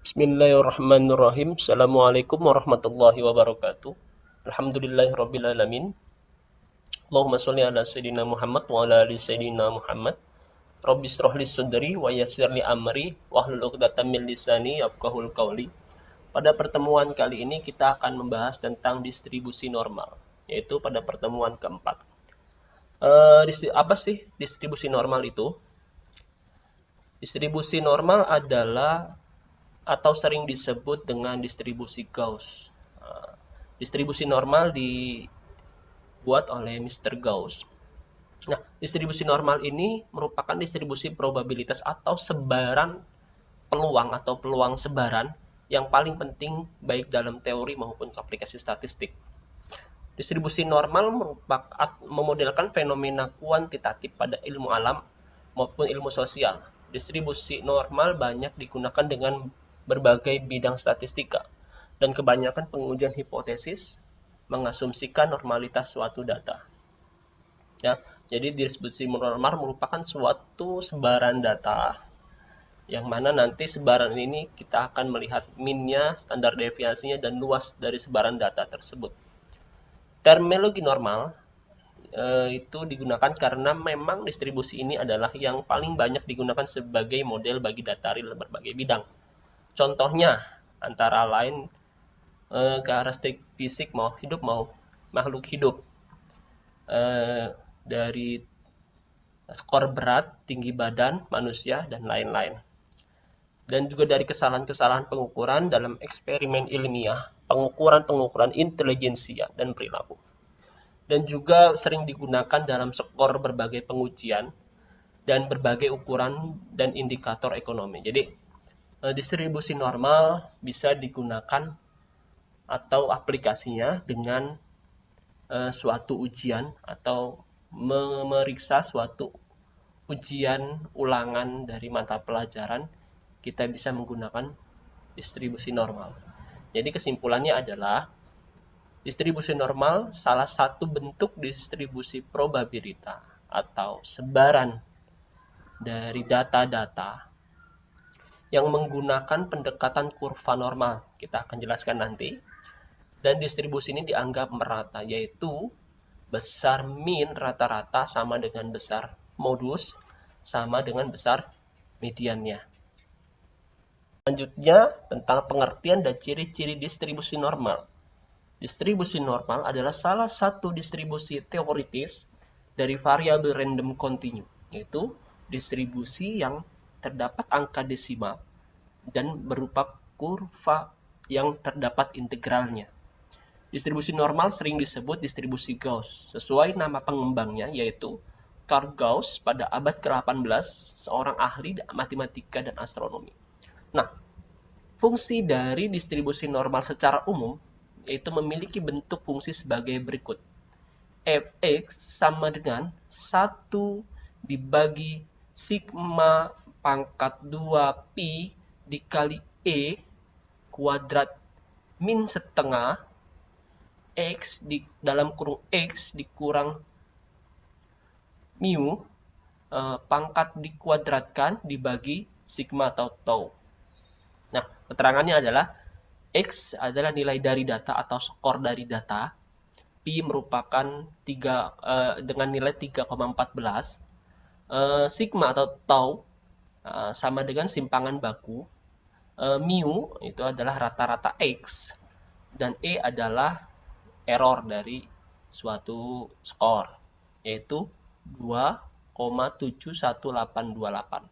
Bismillahirrahmanirrahim. Assalamualaikum warahmatullahi wabarakatuh. Alhamdulillahirrabbilalamin. Allahumma sholli ala Sayyidina Muhammad wa ala ali Sayyidina Muhammad. Rabbi shrah li sadri wa yassir li amri wahlul 'uqdatam min lisani yafqahul qawli. Pada pertemuan kali ini kita akan membahas tentang distribusi normal, yaitu pada pertemuan keempat. Apa sih distribusi normal itu? Distribusi normal adalah atau sering disebut dengan distribusi Gauss. Distribusi normal dibuat oleh Mr. Gauss. Nah, distribusi normal ini merupakan distribusi probabilitas atau sebaran peluang atau peluang sebaran yang paling penting baik dalam teori maupun aplikasi statistik. Distribusi normal memodelkan fenomena kuantitatif pada ilmu alam maupun ilmu sosial. Distribusi normal banyak digunakan dengan berbagai bidang statistika, dan kebanyakan pengujian hipotesis mengasumsikan normalitas suatu data. Ya, jadi distribusi normal merupakan suatu sebaran data, yang mana nanti sebaran ini kita akan melihat minnya, standar deviasinya, dan luas dari sebaran data tersebut. Terminologi normal itu digunakan karena memang distribusi ini adalah yang paling banyak digunakan sebagai model bagi data real berbagai bidang. Contohnya antara lain karakteristik fisik mau hidup mau makhluk hidup, dari skor berat, tinggi badan manusia, dan lain-lain. Dan juga dari kesalahan-kesalahan pengukuran dalam eksperimen ilmiah, pengukuran intelijensia dan perilaku. Dan juga sering digunakan dalam skor berbagai pengujian dan berbagai ukuran dan indikator ekonomi. Jadi distribusi normal bisa digunakan atau aplikasinya dengan suatu ujian atau memeriksa suatu ujian ulangan dari mata pelajaran, kita bisa menggunakan distribusi normal. Jadi kesimpulannya adalah distribusi normal salah satu bentuk distribusi probabilitas atau sebaran dari data-data yang menggunakan pendekatan kurva normal. Kita akan jelaskan nanti. Dan distribusi ini dianggap merata, yaitu besar min rata-rata sama dengan besar modus sama dengan besar mediannya. Selanjutnya tentang pengertian dan ciri-ciri distribusi normal. Distribusi normal adalah salah satu distribusi teoritis dari variabel random continue, yaitu distribusi yang terdapat angka desimal dan berupa kurva yang terdapat integralnya. Distribusi normal sering disebut distribusi Gauss, sesuai nama pengembangnya yaitu Carl Gauss pada abad ke-18, seorang ahli matematika dan astronomi. Nah, fungsi dari distribusi normal secara umum yaitu memiliki bentuk fungsi sebagai berikut. Fx sama dengan 1 dibagi sigma pangkat 2 pi dikali E kuadrat min setengah X dalam kurung X dikurang mu pangkat dikuadratkan dibagi sigma atau tau. Nah, keterangannya adalah X adalah nilai dari data atau skor dari data. Pi merupakan dengan nilai 3,14. Sigma atau tau sama dengan simpangan baku. Mu itu adalah rata-rata X. Dan E adalah error dari suatu skor, yaitu 2,71828.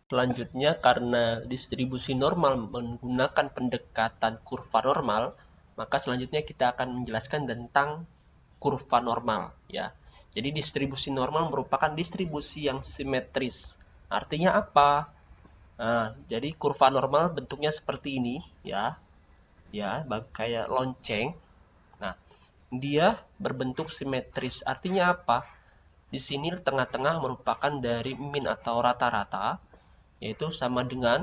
Selanjutnya, karena distribusi normal menggunakan pendekatan kurva normal, maka selanjutnya kita akan menjelaskan tentang kurva normal, ya. Jadi distribusi normal merupakan distribusi yang simetris. Artinya apa? Nah, jadi kurva normal bentuknya seperti ini, ya, kayak lonceng. Nah, dia berbentuk simetris. Artinya apa? Di sini tengah-tengah merupakan dari min atau rata-rata, yaitu sama dengan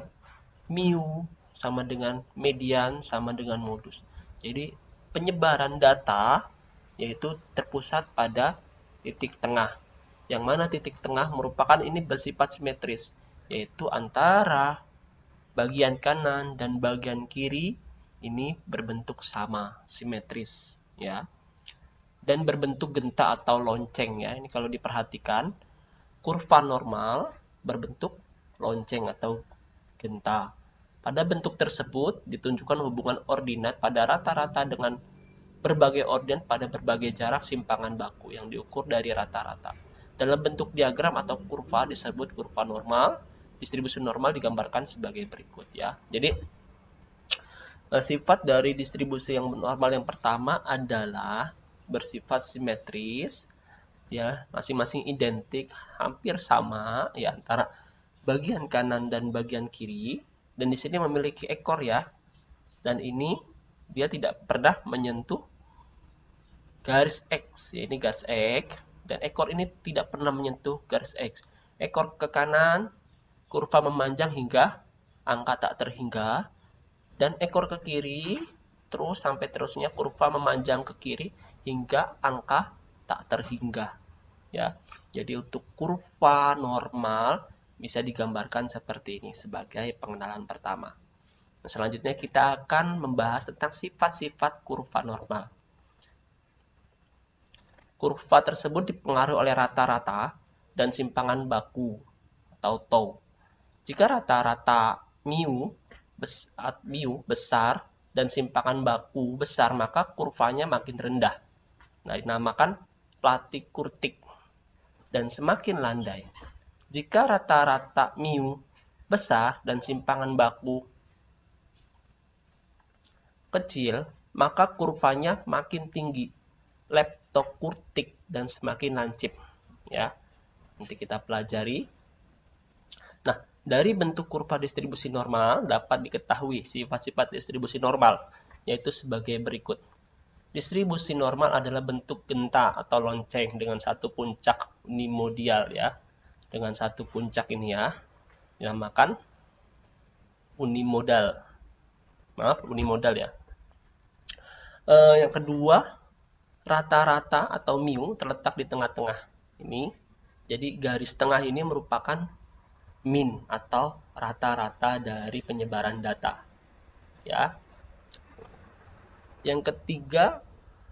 mu, sama dengan median, sama dengan modus. Jadi penyebaran data yaitu terpusat pada titik tengah, yang mana titik tengah merupakan ini bersifat simetris, yaitu antara bagian kanan dan bagian kiri ini berbentuk sama, simetris, ya. Dan berbentuk genta atau lonceng, ya. Ini kalau diperhatikan, kurva normal berbentuk lonceng atau genta. Pada bentuk tersebut ditunjukkan hubungan ordinat pada rata-rata dengan berbagai ordinat pada berbagai jarak simpangan baku yang diukur dari rata-rata. Dalam bentuk diagram atau kurva disebut kurva normal. Distribusi normal digambarkan sebagai berikut, ya. Jadi sifat dari distribusi yang normal yang pertama adalah bersifat simetris, ya, masing-masing identik, hampir sama, ya, antara bagian kanan dan bagian kiri, dan di sini memiliki ekor, ya, dan ini dia tidak pernah menyentuh garis X, ya, ini garis X, dan ekor ini tidak pernah menyentuh garis X. Ekor ke kanan, kurva memanjang hingga angka tak terhingga, dan ekor ke kiri, terus sampai terusnya kurva memanjang ke kiri hingga angka tak terhingga, ya. Jadi untuk kurva normal bisa digambarkan seperti ini sebagai pengenalan pertama. Nah, selanjutnya kita akan membahas tentang sifat-sifat kurva normal. Kurva tersebut dipengaruhi oleh rata-rata dan simpangan baku atau tau. Jika rata-rata mu besar dan simpangan baku besar, maka kurvanya makin rendah. Nah, dinamakan platik-kurtik dan semakin landai. Jika rata-rata mu besar dan simpangan baku kecil, maka kurvanya makin tinggi, leptokurtik dan semakin lancip, ya. Nanti kita pelajari. Nah, dari bentuk kurva distribusi normal dapat diketahui sifat-sifat distribusi normal, yaitu sebagai berikut. Distribusi normal adalah bentuk genta atau lonceng dengan satu puncak unimodal, ya. Dengan satu puncak ini, ya, dinamakan unimodal. Maaf, unimodal, ya. Yang kedua, rata-rata atau mu terletak di tengah-tengah. Ini, jadi garis tengah ini merupakan min atau rata-rata dari penyebaran data, ya. Yang ketiga,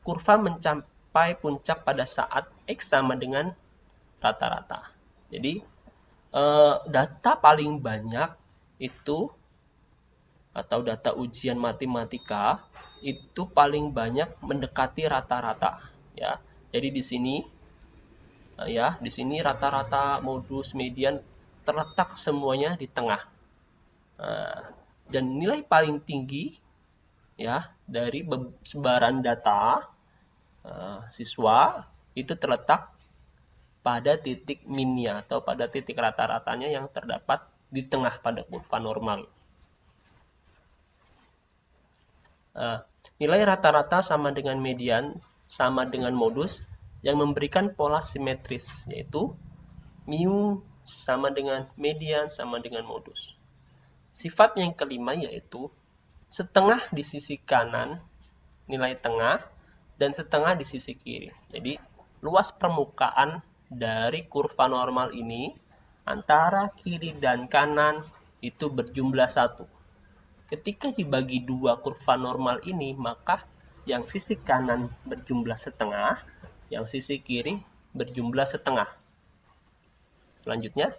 kurva mencapai puncak pada saat X sama dengan rata-rata. Jadi data paling banyak itu atau data ujian matematika itu paling banyak mendekati rata-rata, ya. Jadi di sini ya, di sini rata-rata, modus, median terletak semuanya di tengah. Dan nilai paling tinggi, ya, dari sebaran data siswa itu terletak pada titik minnya atau pada titik rata-ratanya yang terdapat di tengah pada kurva normal. Nilai rata-rata sama dengan median sama dengan modus yang memberikan pola simetris, yaitu mu sama dengan median sama dengan modus. Sifat yang kelima yaitu setengah di sisi kanan, nilai tengah, dan setengah di sisi kiri. Jadi luas permukaan dari kurva normal ini antara kiri dan kanan itu berjumlah 1. Ketika dibagi dua kurva normal ini, maka yang sisi kanan berjumlah setengah, yang sisi kiri berjumlah setengah. Selanjutnya,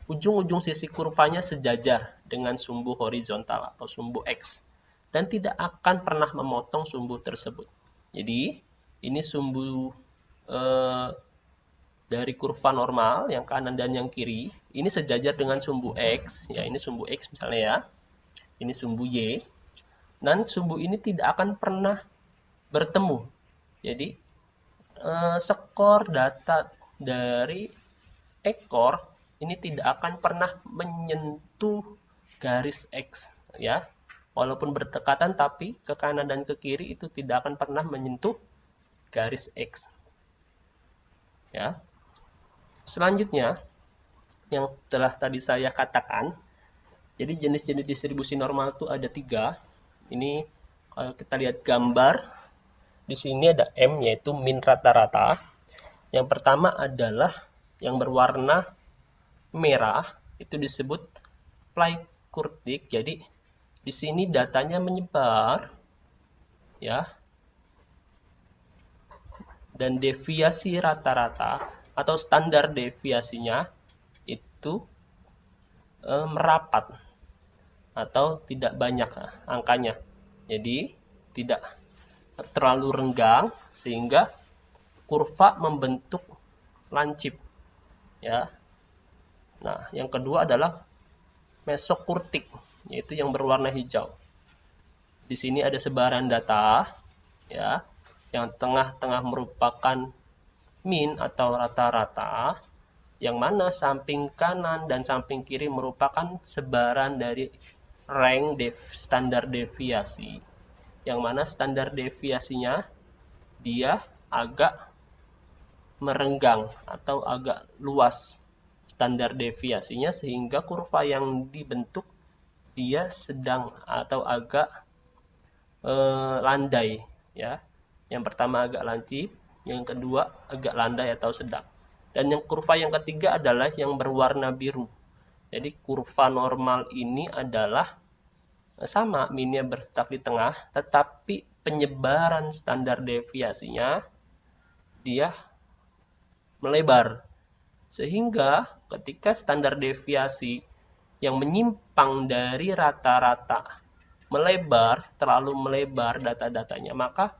ujung-ujung sisi kurvanya sejajar dengan sumbu horizontal atau sumbu X dan tidak akan pernah memotong sumbu tersebut. Jadi, ini sumbu dari kurva normal yang kanan dan yang kiri, ini sejajar dengan sumbu X, ya, ini sumbu X misalnya, ya. Ini sumbu Y, dan sumbu ini tidak akan pernah bertemu. Jadi skor data dari ekor ini tidak akan pernah menyentuh garis X, ya. Walaupun berdekatan, tapi ke kanan dan ke kiri itu tidak akan pernah menyentuh garis X, ya. Selanjutnya, yang telah tadi saya katakan, jadi jenis-jenis distribusi normal itu ada 3. Ini kalau kita lihat gambar, di sini ada M, yaitu min rata-rata. Yang pertama adalah yang berwarna merah, itu disebut kurtik. Jadi di sini datanya menyebar, ya, dan deviasi rata-rata atau standar deviasinya itu merapat atau tidak banyak angkanya. Jadi tidak terlalu renggang sehingga kurva membentuk lancip, ya. Nah, yang kedua adalah mesokurtik, yaitu yang berwarna hijau. Di sini ada sebaran data, ya, yang tengah-tengah merupakan mean atau rata-rata, yang mana samping kanan dan samping kiri merupakan sebaran dari rank standar deviasi, yang mana standar deviasinya dia agak merenggang atau agak luas standar deviasinya, sehingga kurva yang dibentuk dia sedang atau agak landai, ya. Yang pertama agak lancip, yang kedua agak landai atau sedang, dan yang kurva yang ketiga adalah yang berwarna biru. Jadi kurva normal ini adalah sama, minnya berstuck di tengah, tetapi penyebaran standar deviasinya dia melebar, sehingga ketika standar deviasi yang menyimpang dari rata-rata melebar, terlalu melebar data-datanya, maka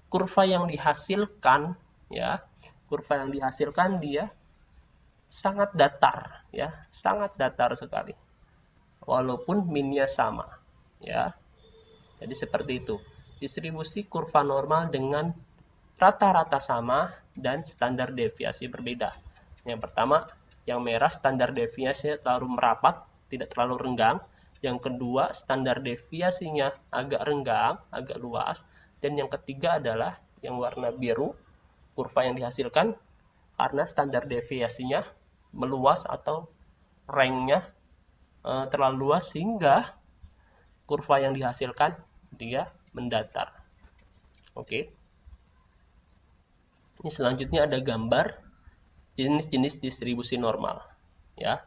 kurva yang dihasilkan, ya, kurva yang dihasilkan dia sangat datar, ya, sangat datar sekali, walaupun minnya sama, ya. Jadi seperti itu distribusi kurva normal dengan rata-rata sama dan standar deviasi berbeda. Yang pertama, yang merah standar deviasinya terlalu merapat, tidak terlalu renggang. Yang kedua, standar deviasinya agak renggang, agak luas. Dan yang ketiga adalah yang warna biru, kurva yang dihasilkan karena standar deviasinya meluas atau ranknya terlalu luas, sehingga kurva yang dihasilkan dia mendatar. Oke. Ini selanjutnya ada gambar jenis-jenis distribusi normal, ya.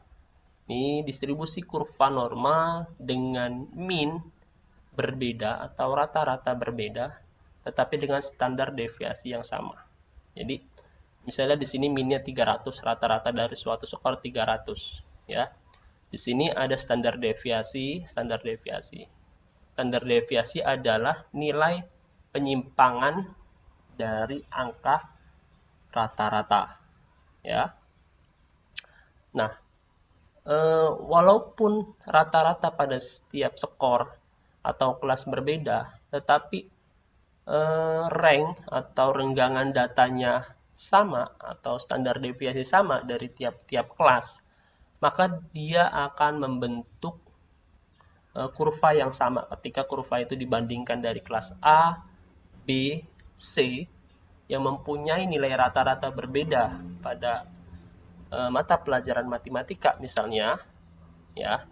Ini distribusi kurva normal dengan mean berbeda atau rata-rata berbeda, tetapi dengan standar deviasi yang sama. Jadi misalnya di sini minnya 300, rata-rata dari suatu skor 300, ya. Di sini ada standar deviasi, standar deviasi. Standar deviasi adalah nilai penyimpangan dari angka rata-rata, ya. Nah, walaupun rata-rata pada setiap skor atau kelas berbeda, tetapi rank atau renggangan datanya sama atau standar deviasi sama dari tiap-tiap kelas, maka dia akan membentuk kurva yang sama ketika kurva itu dibandingkan dari kelas A, B, C yang mempunyai nilai rata-rata berbeda pada mata pelajaran matematika misalnya, ya.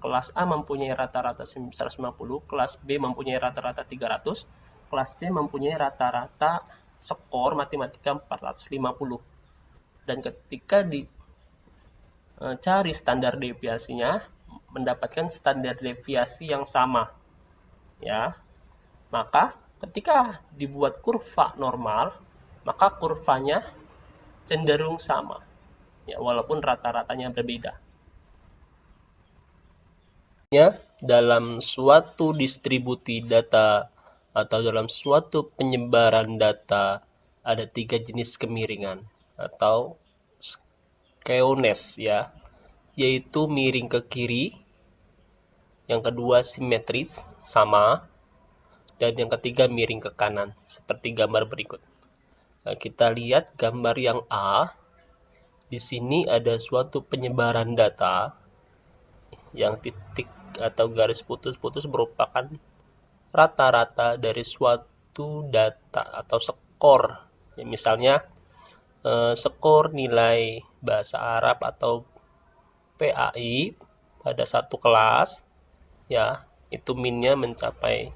Kelas A mempunyai rata-rata 150, kelas B mempunyai rata-rata 300, kelas C mempunyai rata-rata skor matematika 450. Dan ketika dicari standar deviasinya, mendapatkan standar deviasi yang sama, ya. Maka ketika dibuat kurva normal, maka kurvanya cenderung sama, ya, walaupun rata-ratanya berbeda. Ya, dalam suatu distribusi data atau dalam suatu penyebaran data ada 3 jenis kemiringan atau skewness, ya, yaitu miring ke kiri, yang kedua simetris sama, dan yang ketiga miring ke kanan seperti gambar berikut. Nah, kita lihat gambar yang A. Di sini ada suatu penyebaran data yang titik atau garis putus-putus merupakan rata-rata dari suatu data atau skor. Ya, misalnya skor nilai bahasa Arab atau PAI pada satu kelas, ya, itu minnya mencapai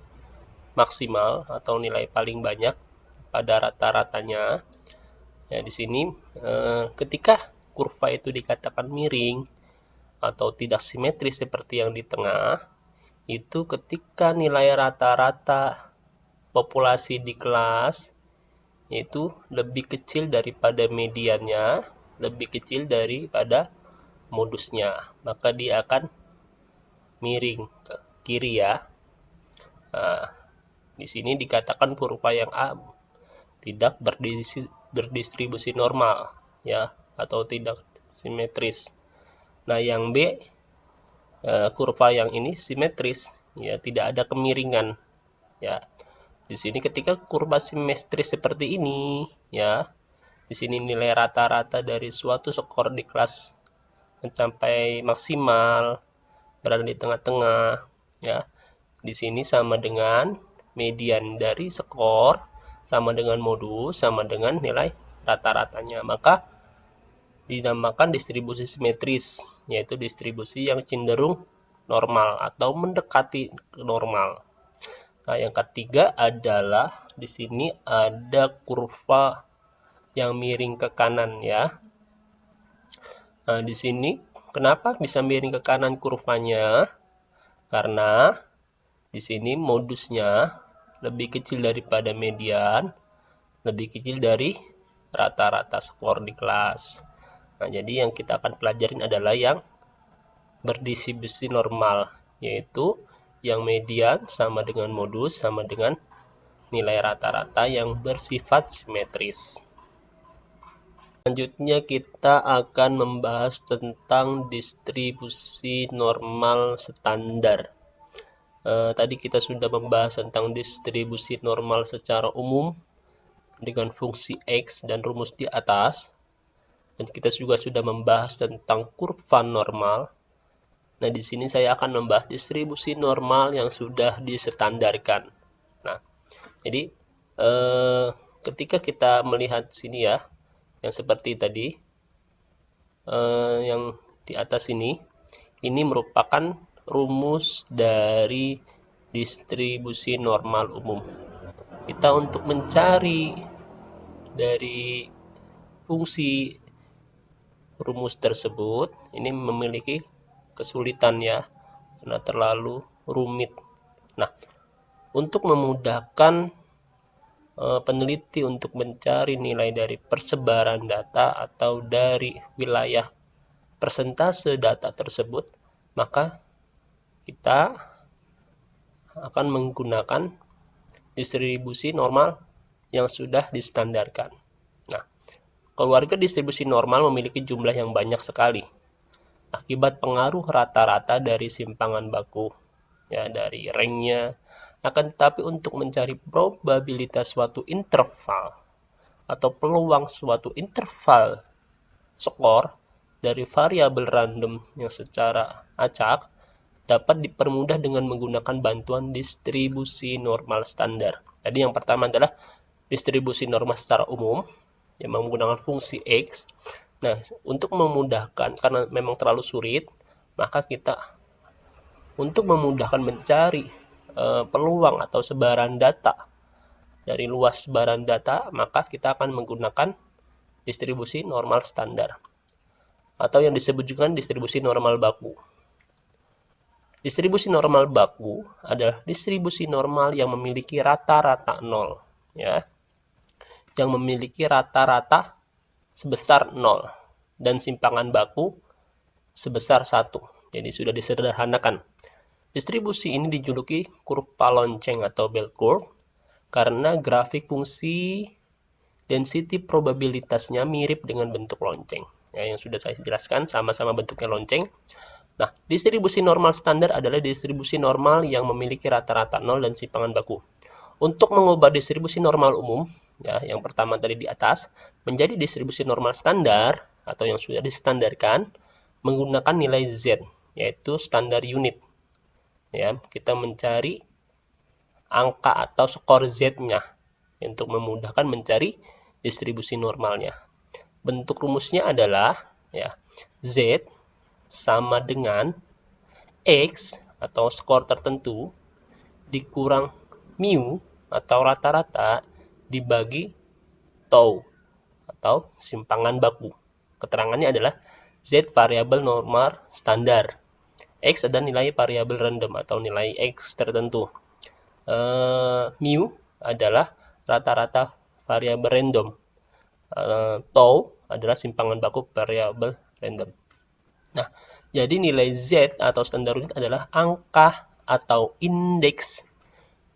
maksimal atau nilai paling banyak pada rata-ratanya. Ya, di sini ketika kurva itu dikatakan miring atau tidak simetris seperti yang di tengah, itu ketika nilai rata-rata populasi di kelas itu lebih kecil daripada mediannya, lebih kecil daripada modusnya, maka dia akan miring ke kiri ya. Nah, di sini dikatakan kurva yang A tidak berdistribusi normal ya, atau tidak simetris. Nah, yang B kurva yang ini simetris ya, tidak ada kemiringan ya. Di sini ketika kurva simetris seperti ini ya, di sini nilai rata-rata dari suatu skor di kelas mencapai maksimal, berada di tengah-tengah ya. Di sini sama dengan median dari skor, sama dengan modus, sama dengan nilai rata-ratanya, maka dinamakan distribusi simetris, yaitu distribusi yang cenderung normal atau mendekati normal. Nah, yang ketiga adalah di sini ada kurva yang miring ke kanan ya. Nah, di sini kenapa bisa miring ke kanan kurvanya? Karena di sini modusnya lebih kecil daripada median, lebih kecil dari rata-rata skor di kelas. Nah, jadi yang kita akan pelajarin adalah yang berdistribusi normal, yaitu yang median sama dengan modus sama dengan nilai rata-rata yang bersifat simetris. Selanjutnya kita akan membahas tentang distribusi normal standar. Tadi kita sudah membahas tentang distribusi normal secara umum dengan fungsi X dan rumus di atas, dan kita juga sudah membahas tentang kurva normal. Nah, di sini saya akan membahas distribusi normal yang sudah distandarkan. Nah, jadi ketika kita melihat sini ya, yang seperti tadi, yang di atas ini merupakan rumus dari distribusi normal umum. Kita untuk mencari dari fungsi rumus tersebut ini memiliki kesulitan ya, karena terlalu rumit. Nah, untuk memudahkan peneliti untuk mencari nilai dari persebaran data atau dari wilayah persentase data tersebut, maka kita akan menggunakan distribusi normal yang sudah distandarkan. Nah, keluarga distribusi normal memiliki jumlah yang banyak sekali akibat pengaruh rata-rata dari simpangan baku ya, dari ranknya. Akan tetapi untuk mencari probabilitas suatu interval atau peluang suatu interval skor dari variabel random yang secara acak dapat dipermudah dengan menggunakan bantuan distribusi normal standar. Jadi yang pertama adalah distribusi normal secara umum yang menggunakan fungsi X. Nah, untuk memudahkan, karena memang terlalu sulit, maka kita untuk memudahkan mencari peluang atau sebaran data dari luas sebaran data, maka kita akan menggunakan distribusi normal standar atau yang disebut juga distribusi normal baku. Distribusi normal baku adalah distribusi normal yang memiliki rata-rata 0 ya, yang memiliki rata-rata sebesar 0 dan simpangan baku sebesar 1. Jadi sudah disederhanakan. Distribusi ini dijuluki kurva lonceng atau bell curve karena grafik fungsi density probabilitasnya mirip dengan bentuk lonceng. Ya, yang sudah saya jelaskan sama-sama bentuknya lonceng. Nah, distribusi normal standar adalah distribusi normal yang memiliki rata-rata 0 dan simpangan baku. Untuk mengubah distribusi normal umum, ya, yang pertama tadi di atas, menjadi distribusi normal standar atau yang sudah distandarkan menggunakan nilai Z, yaitu standar unit. Ya, kita mencari angka atau skor Z-nya untuk memudahkan mencari distribusi normalnya. Bentuk rumusnya adalah ya, Z sama dengan X atau skor tertentu dikurang mu atau rata-rata dibagi tau atau simpangan baku. Keterangannya adalah Z variabel normal standar. X adalah nilai variabel random atau nilai X tertentu. Mu adalah rata-rata variabel random. Tau adalah simpangan baku variabel random. Nah, jadi nilai Z atau standar unit adalah angka atau indeks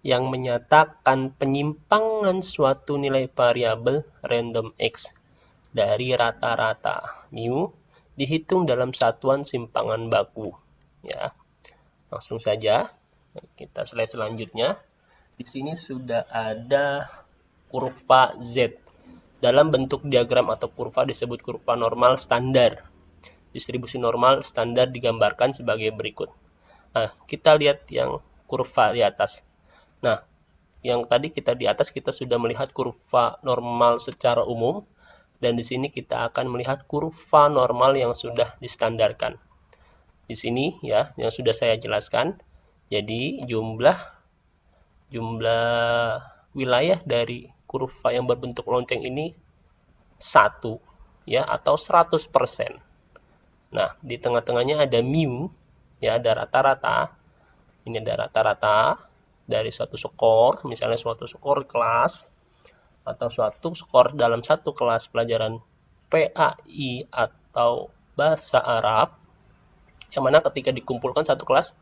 yang menyatakan penyimpangan suatu nilai variabel random X dari rata-rata. Mu dihitung dalam satuan simpangan baku. Ya, langsung saja kita slide selanjutnya. Di sini sudah ada kurva Z. Dalam bentuk diagram atau kurva disebut kurva normal standar. Distribusi normal standar digambarkan sebagai berikut. Nah, kita lihat yang kurva di atas. Nah, yang tadi kita di atas kita sudah melihat kurva normal secara umum, dan di sini kita akan melihat kurva normal yang sudah distandarkan. Di sini ya, yang sudah saya jelaskan. Jadi jumlah wilayah dari kurva yang berbentuk lonceng ini 1 ya, atau 100%. Nah, di tengah-tengahnya ada mu ya, ada rata-rata. Ini ada rata-rata dari suatu skor, misalnya suatu skor kelas atau suatu skor dalam satu kelas pelajaran PAI atau bahasa Arab, yang mana ketika dikumpulkan satu kelas,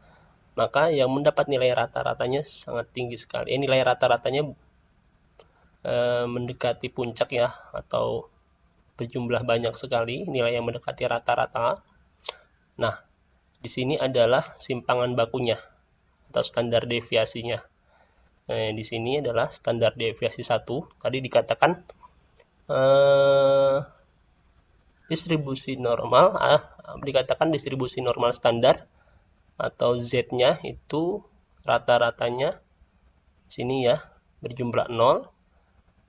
maka yang mendapat nilai rata-ratanya sangat tinggi sekali. Nilai rata-ratanya mendekati puncak ya, atau berjumlah banyak sekali nilai yang mendekati rata-rata. Nah, di sini adalah simpangan bakunya atau standar deviasinya. Di sini adalah standar deviasi 1. Tadi dikatakan distribusi normal, dikatakan distribusi normal standar atau Z-nya itu rata-ratanya sini ya berjumlah 0,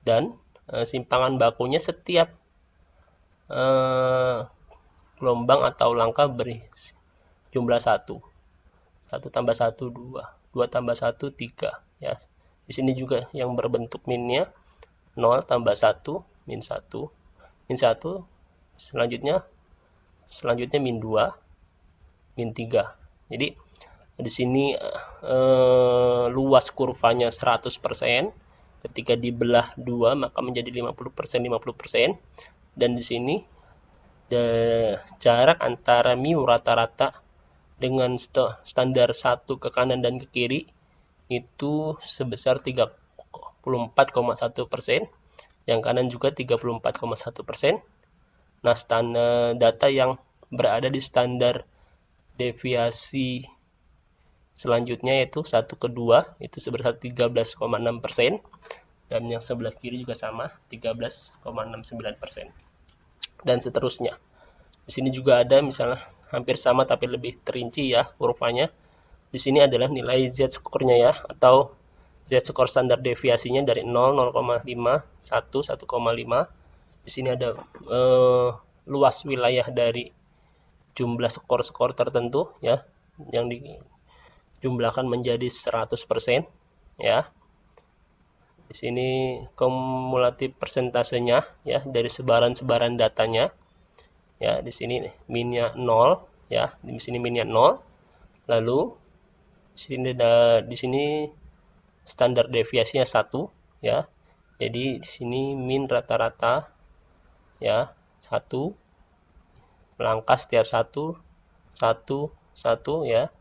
dan simpangan bakunya setiap gelombang atau langkah beri jumlah 1. 1 tambah 1 2, 2 tambah 1 3 ya. Di sini juga yang berbentuk minnya 0 tambah 1 min 1 min 1, selanjutnya min 2 min 3. Jadi di sini luas kurvanya 100%. Ketika dibelah 2 maka menjadi 50%. Dan di sini jarak antara mu rata-rata dengan standar 1 ke kanan dan ke kiri itu sebesar 34,1%, yang kanan juga 34,1%. Nah, standar data yang berada di standar deviasi selanjutnya yaitu 1 ke 2 itu sebesar 13,6%, dan yang sebelah kiri juga sama 13,69%, dan seterusnya. Di sini juga ada misalnya hampir sama tapi lebih terinci ya kurvanya. Di sini adalah nilai Z skornya ya, atau Z skor standar deviasinya dari 0, 0,5, 1, 1,5. Di sini ada luas wilayah dari jumlah skor-skor tertentu ya, yang dijumlahkan menjadi 100% ya. Di sini kumulatif persentasenya ya dari sebaran-sebaran datanya. Ya, di sini minnya 0 ya, di sini minnya 0. Lalu di sini standar deviasinya 1 ya. Jadi di sini min rata-rata ya 1, melangkah setiap 1 ya,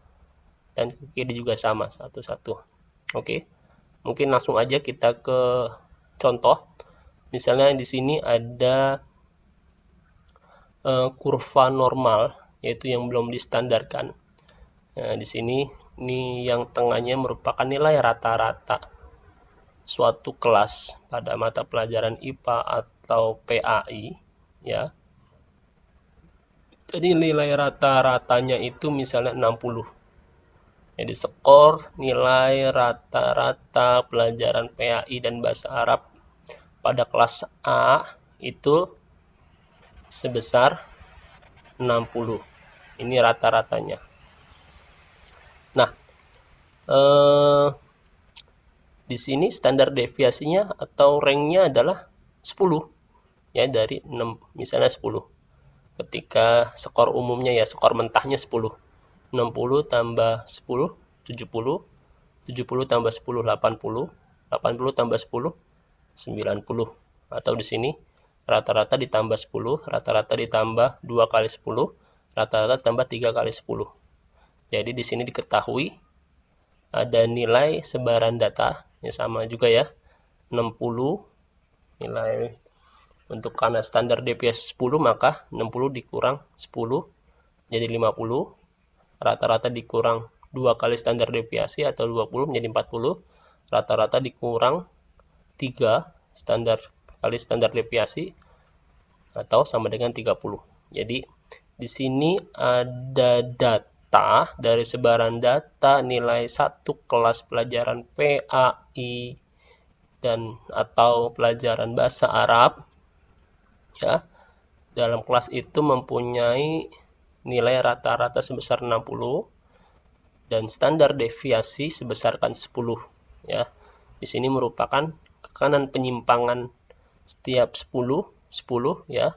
dan ke kiri juga sama 1 1. Oke, mungkin langsung aja kita ke contoh. Misalnya di sini ada kurva normal yaitu yang belum distandarkan. Nah, di sini ini yang tengahnya merupakan nilai rata-rata suatu kelas pada mata pelajaran IPA atau PAI ya. Jadi nilai rata-ratanya itu misalnya 60. Jadi skor nilai rata-rata pelajaran PAI dan bahasa Arab pada kelas A itu sebesar 60. Ini rata-ratanya. Nah, di sini standar deviasinya atau ranknya adalah 10 ya, dari 6 misalnya 10. ketika skor umumnya ya, skor mentahnya 10. 60 tambah 10, 70. 70 tambah 10, 80. 80 tambah 10, 90. Atau di sini rata-rata ditambah 10, rata-rata ditambah 2 kali 10, rata-rata tambah 3 kali 10. Jadi di sini diketahui ada nilai sebaran data yang sama juga ya, 60 nilai untuk karena standar deviasi 10, maka 60 dikurang 10 jadi 50, rata-rata dikurang 2 kali standar deviasi atau 20 menjadi 40, rata-rata dikurang 3 standar kali standar deviasi atau sama dengan 30. Jadi di sini ada data dari sebaran data nilai satu kelas pelajaran PAI dan atau pelajaran bahasa Arab ya. Dalam kelas itu mempunyai nilai rata-rata sebesar 60 dan standar deviasi sebesar 10 ya. Di sini merupakan tekanan penyimpangan setiap 10 ya.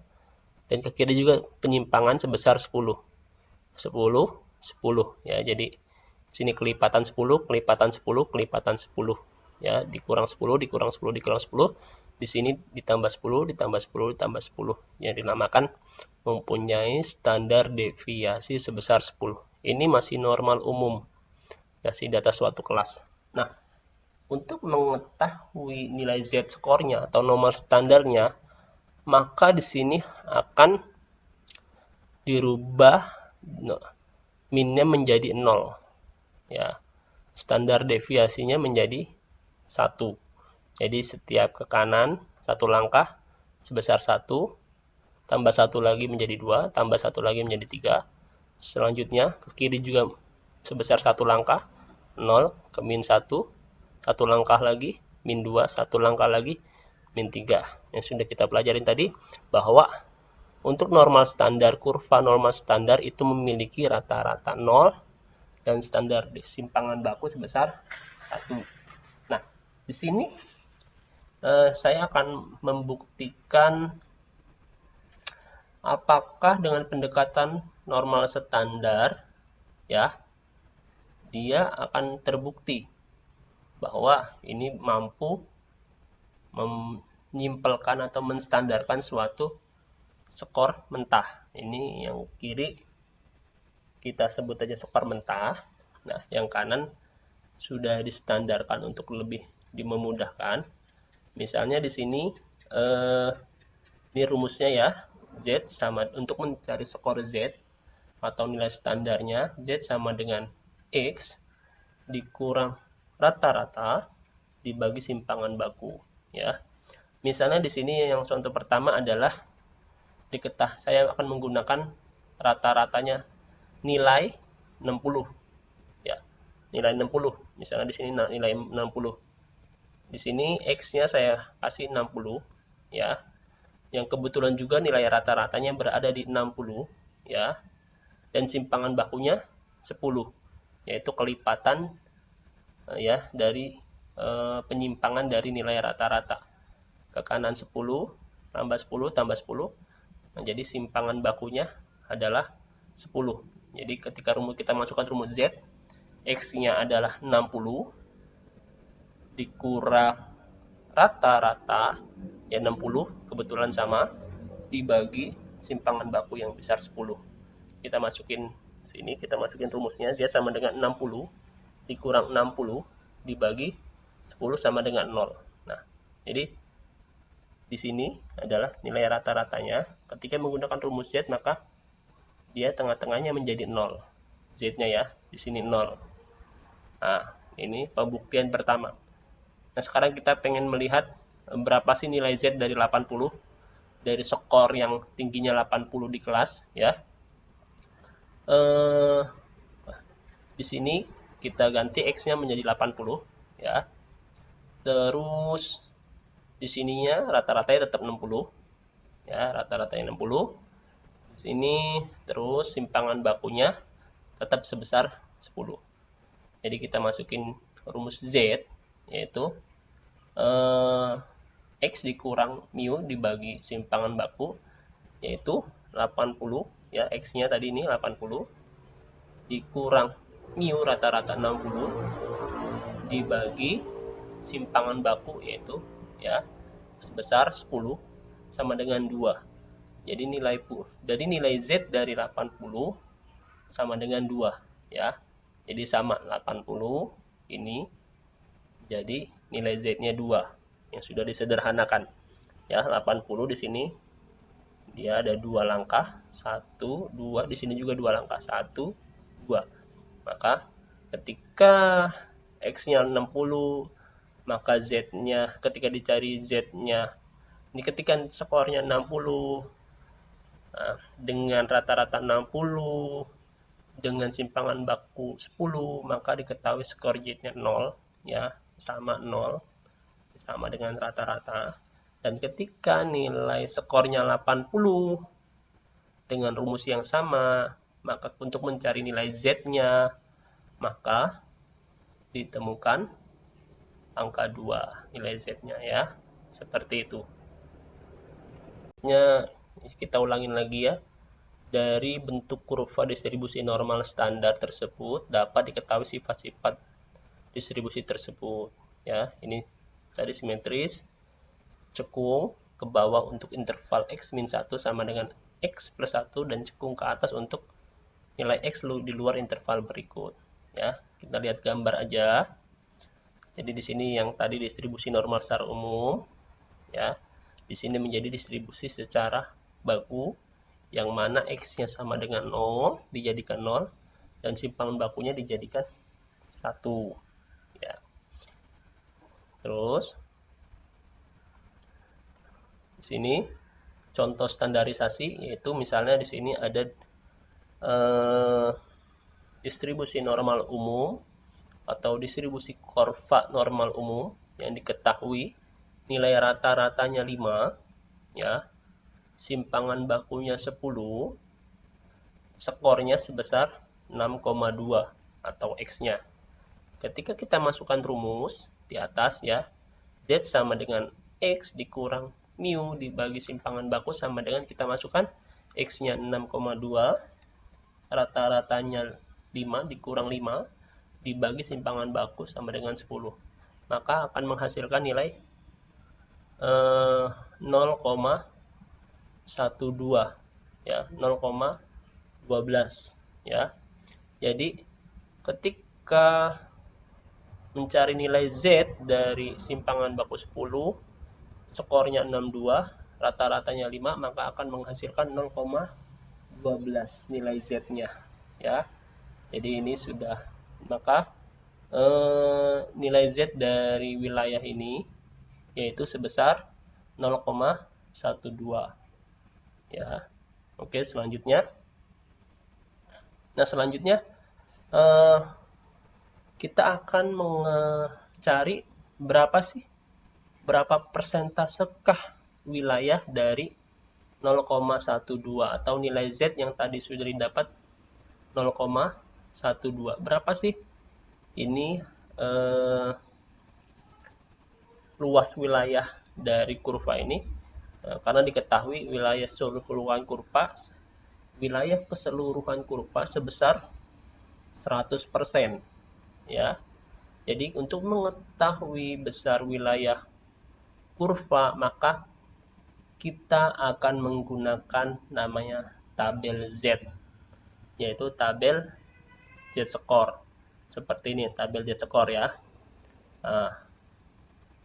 Dan ke kiri juga penyimpangan sebesar 10 ya. Jadi sini kelipatan 10, kelipatan 10, kelipatan 10 ya, dikurang 10, dikurang 10, dikurang 10. Di sini ditambah 10, ditambah 10, ditambah 10 yang dinamakan mempunyai standar deviasi sebesar 10. Ini masih normal umum dari data suatu kelas. Nah, untuk mengetahui nilai Z skornya atau nomor standarnya, maka di sini akan dirubah minnya menjadi 0 ya. Standar deviasinya menjadi 1. Jadi setiap ke kanan satu langkah sebesar 1, tambah 1 lagi menjadi 2, tambah 1 lagi menjadi 3. Selanjutnya ke kiri juga sebesar 1 langkah, 0 ke min 1, 1 langkah lagi, min 2, 1 langkah lagi, min 3. Yang sudah kita pelajarin tadi, bahwa untuk normal standar, kurva normal standar itu memiliki rata-rata 0 dan standar simpangan baku sebesar 1. Nah, di sini saya akan membuktikan apakah dengan pendekatan normal standar ya, dia akan terbukti bahwa ini mampu menyimpelkan atau menstandarkan suatu skor mentah. Ini yang kiri kita sebut aja skor mentah. Nah, yang kanan sudah distandarkan untuk lebih memudahkan. Misalnya di sini ini rumusnya ya, Z sama, untuk mencari skor Z atau nilai standarnya, Z sama dengan X dikurang rata-rata dibagi simpangan baku ya. Misalnya di sini yang contoh pertama adalah saya akan menggunakan rata-ratanya nilai 60 ya. Nilai 60. Misalnya di sini nilai 60. Di sini X-nya saya kasih 60 ya. Yang kebetulan juga nilai rata-ratanya berada di 60 ya. Dan simpangan bakunya 10, yaitu kelipatan ya dari penyimpangan dari nilai rata-rata. Ke kanan 10 tambah 10 tambah 10. Nah, jadi simpangan bakunya adalah 10. Jadi ketika kita masukkan rumus Z, X-nya adalah 60 dikurang rata-rata ya, 60 kebetulan sama, dibagi simpangan baku yang besar 10. Kita masukin sini, kita masukin rumusnya, Z sama dengan 60 dikurang 60 dibagi 10 sama dengan 0. Nah, jadi di sini adalah nilai rata-ratanya. Ketika menggunakan rumus Z, maka dia tengah-tengahnya menjadi 0. Z-nya ya, di sini 0. Nah, ini pembuktian pertama. Nah, sekarang kita pengen melihat berapa sih nilai Z dari 80, dari skor yang tingginya 80 di kelas ya. Di sini kita ganti X-nya menjadi 80 ya. Terus di sininya rata-ratanya tetap 60 ya, rata-ratanya 60. Di sini terus simpangan bakunya tetap sebesar 10. Jadi kita masukin rumus Z, yaitu X dikurang mu dibagi simpangan baku, yaitu 80 ya, X-nya tadi ini 80 dikurang mu rata-rata 60 dibagi simpangan baku yaitu ya sebesar 10 sama dengan 2. Jadi nilai Z dari 80 sama dengan 2 ya. Jadi sama 80 ini jadi nilai Z-nya 2 yang sudah disederhanakan. Ya, 80 di sini dia ada 2 langkah, 1 2, di sini juga 2 langkah, 1 2. Maka ketika X-nya 60, maka Z-nya ketika dicari Z-nya ini ketika skornya 60 dengan rata-rata 60 dengan simpangan baku 10, maka diketahui skor Z-nya 0 ya, sama 0 sama dengan rata-rata. Dan ketika nilai skornya 80 dengan rumus yang sama, maka untuk mencari nilai Z-nya maka ditemukan angka 2 nilai Z-nya ya, seperti itu. Kita ulangin lagi ya. Dari bentuk kurva distribusi normal standar tersebut dapat diketahui sifat-sifat distribusi tersebut ya. Ini tadi simetris, cekung ke bawah untuk interval X-1 sama dengan X plus 1 dan cekung ke atas untuk nilai X di luar interval berikut ya. Kita lihat gambar aja. Jadi di sini yang tadi distribusi normal secara umum ya. Di sini menjadi distribusi secara baku yang mana X-nya sama dengan 0 dijadikan 0 dan simpangan bakunya dijadikan 1 ya. Terus di sini contoh standarisasi yaitu misalnya di sini ada distribusi normal umum atau distribusi kurva normal umum yang diketahui nilai rata-ratanya 5 ya, simpangan bakunya 10, skornya sebesar 6,2 atau X-nya. Ketika kita masukkan rumus di atas ya, Z sama dengan X dikurang mu dibagi simpangan baku sama dengan kita masukkan X-nya 6,2, rata-ratanya 5 dikurang 5 dibagi simpangan baku sama dengan 10. Maka akan menghasilkan nilai 0,12 ya, 0,12 ya. Jadi ketika mencari nilai Z dari simpangan baku 10, skornya 62, rata-ratanya 5, maka akan menghasilkan 0,12 nilai Z-nya ya. Jadi ini sudah, maka nilai Z dari wilayah ini yaitu sebesar 0,12 ya. Oke, selanjutnya. Nah, selanjutnya kita akan mencari berapa persentasekah wilayah dari 0,12 atau nilai Z yang tadi sudah didapat 0,12. Berapa sih ini luas wilayah dari kurva ini? Karena diketahui wilayah keseluruhan kurva sebesar 100% ya. Jadi untuk mengetahui besar wilayah kurva maka kita akan menggunakan namanya tabel Z, yaitu tabel Z-score. Seperti ini tabel Z-score ya. Nah,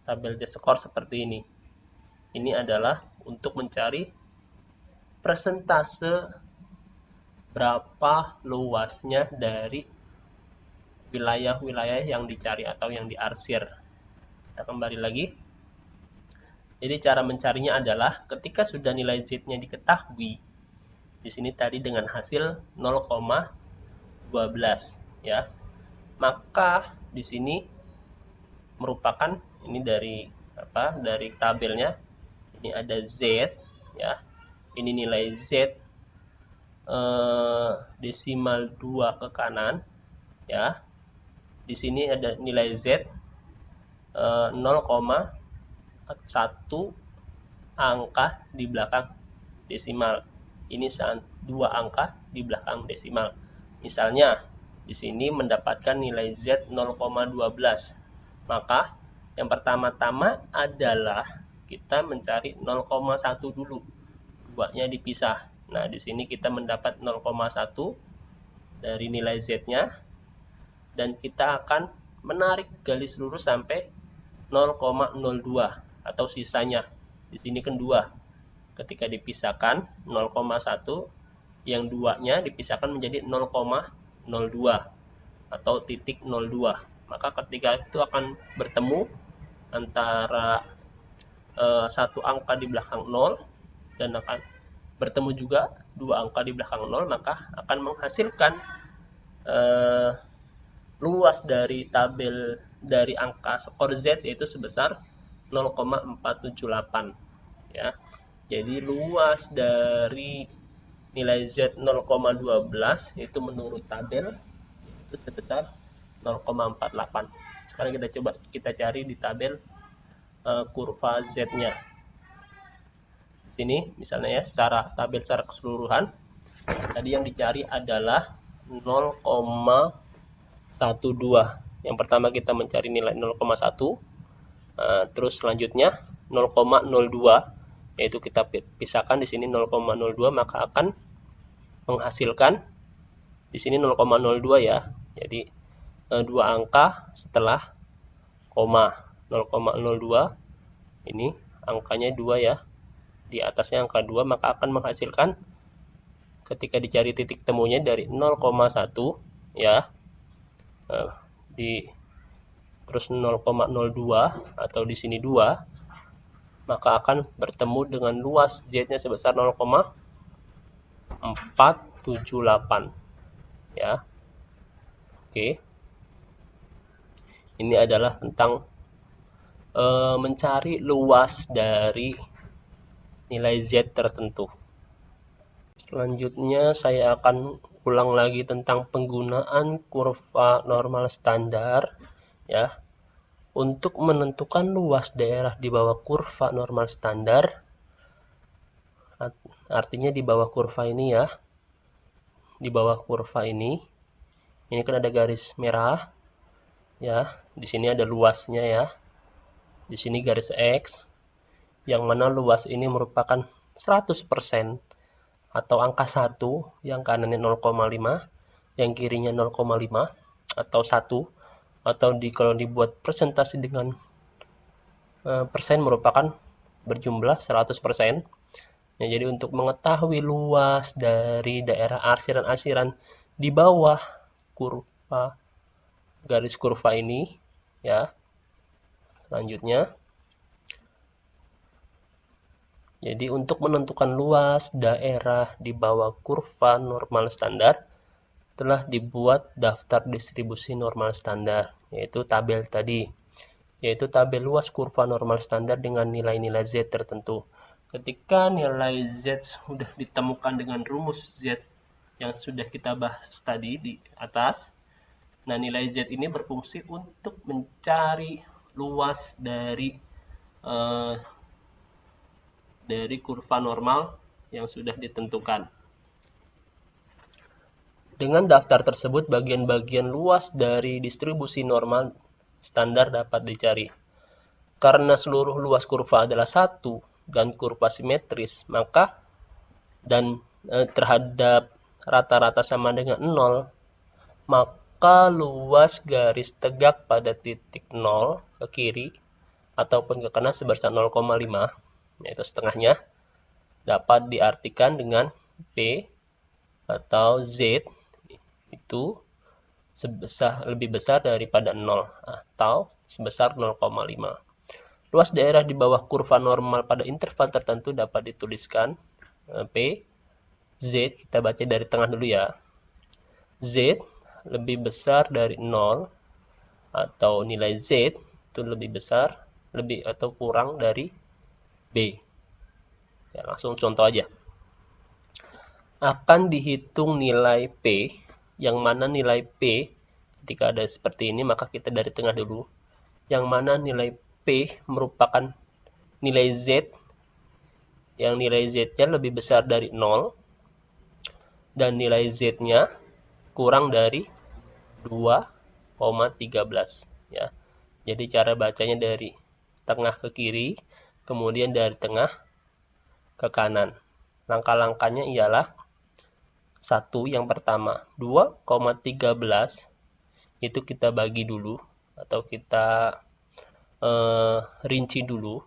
tabel Z-score seperti ini. Ini adalah untuk mencari persentase berapa luasnya dari wilayah-wilayah yang dicari atau yang diarsir. Kita kembali lagi. Jadi cara mencarinya adalah ketika sudah nilai Z-nya diketahui, di sini tadi dengan hasil 0,12 ya. Maka di sini merupakan ini dari tabelnya. Ini ada Z ya. Ini nilai Z desimal 2 ke kanan ya. Di sini ada nilai Z 0,1 angka di belakang desimal ini dua angka di belakang desimal. Misalnya di sini mendapatkan nilai Z 0,12. Maka yang pertama-tama adalah kita mencari 0,1 dulu. Duanya dipisah. Nah, di sini kita mendapat 0,1 dari nilai Z-nya, dan kita akan menarik garis lurus sampai 0,02 atau sisanya. Di sini kan 2. Ketika dipisahkan 0,1, yang 2-nya dipisahkan menjadi 0,02 atau titik 02. Maka ketika itu akan bertemu antara satu angka di belakang 0 dan akan bertemu juga dua angka di belakang 0, maka akan menghasilkan luas dari tabel dari angka skor Z yaitu sebesar 0,478 ya. Jadi luas dari nilai Z 0,12 itu menurut tabel itu sebesar 0,48. Sekarang kita cari di tabel kurva Z-nya. Sini misalnya ya, secara tabel secara keseluruhan tadi yang dicari adalah 0,12. Yang pertama kita mencari nilai 0,1, terus selanjutnya 0,02, yaitu kita pisahkan di sini 0,02, maka akan menghasilkan di sini 0,02 ya. Jadi dua angka setelah koma, 0,02 ini angkanya 2 ya. Di atasnya angka 2, maka akan menghasilkan ketika dicari titik temunya dari 0,1 ya, terus 0,02 atau di sini 2, maka akan bertemu dengan luas Z-nya sebesar 0,478 ya. Oke, ini adalah tentang mencari luas dari nilai Z tertentu. Selanjutnya saya akan ulang lagi tentang penggunaan kurva normal standar ya. Untuk menentukan luas daerah di bawah kurva normal standar, artinya di bawah kurva ini ya, di bawah kurva ini kan ada garis merah ya, di sini ada luasnya ya, di sini garis X, yang mana luas ini merupakan 100% atau angka 1, yang kanannya 0,5, yang kirinya 0,5 atau 1, atau kalau dibuat presentasi dengan persen merupakan berjumlah 100%. Ya, jadi untuk mengetahui luas dari daerah arsiran-arsiran di bawah kurva garis kurva ini ya. Selanjutnya, jadi untuk menentukan luas daerah di bawah kurva normal standar telah dibuat daftar distribusi normal standar, yaitu tabel tadi, yaitu tabel luas kurva normal standar dengan nilai-nilai Z tertentu. Ketika nilai Z sudah ditemukan dengan rumus Z yang sudah kita bahas tadi di atas, nah nilai Z ini berfungsi untuk mencari luas dari kurva normal yang sudah ditentukan. Dengan daftar tersebut, bagian-bagian luas dari distribusi normal standar dapat dicari. Karena seluruh luas kurva adalah 1 dan kurva simetris, maka terhadap rata-rata sama dengan 0, maka luas garis tegak pada titik 0 ke kiri ataupun ke kanan sebesar 0,5, yaitu setengahnya, dapat diartikan dengan P atau Z itu lebih besar daripada 0 atau sebesar 0,5. Luas daerah di bawah kurva normal pada interval tertentu dapat dituliskan P, Z, kita baca dari tengah dulu ya. Z lebih besar dari 0 atau nilai Z itu lebih besar, lebih atau kurang dari B. Ya, langsung contoh aja. Akan dihitung nilai P, yang mana nilai P ketika ada seperti ini, maka kita dari tengah dulu. Yang mana nilai P merupakan nilai Z, yang nilai Z-nya lebih besar dari 0 dan nilai Z-nya kurang dari 2,13 ya. Jadi cara bacanya dari tengah ke kiri, kemudian dari tengah ke kanan. Langkah-langkahnya ialah satu, yang pertama 2,13 itu kita bagi dulu atau kita rinci dulu.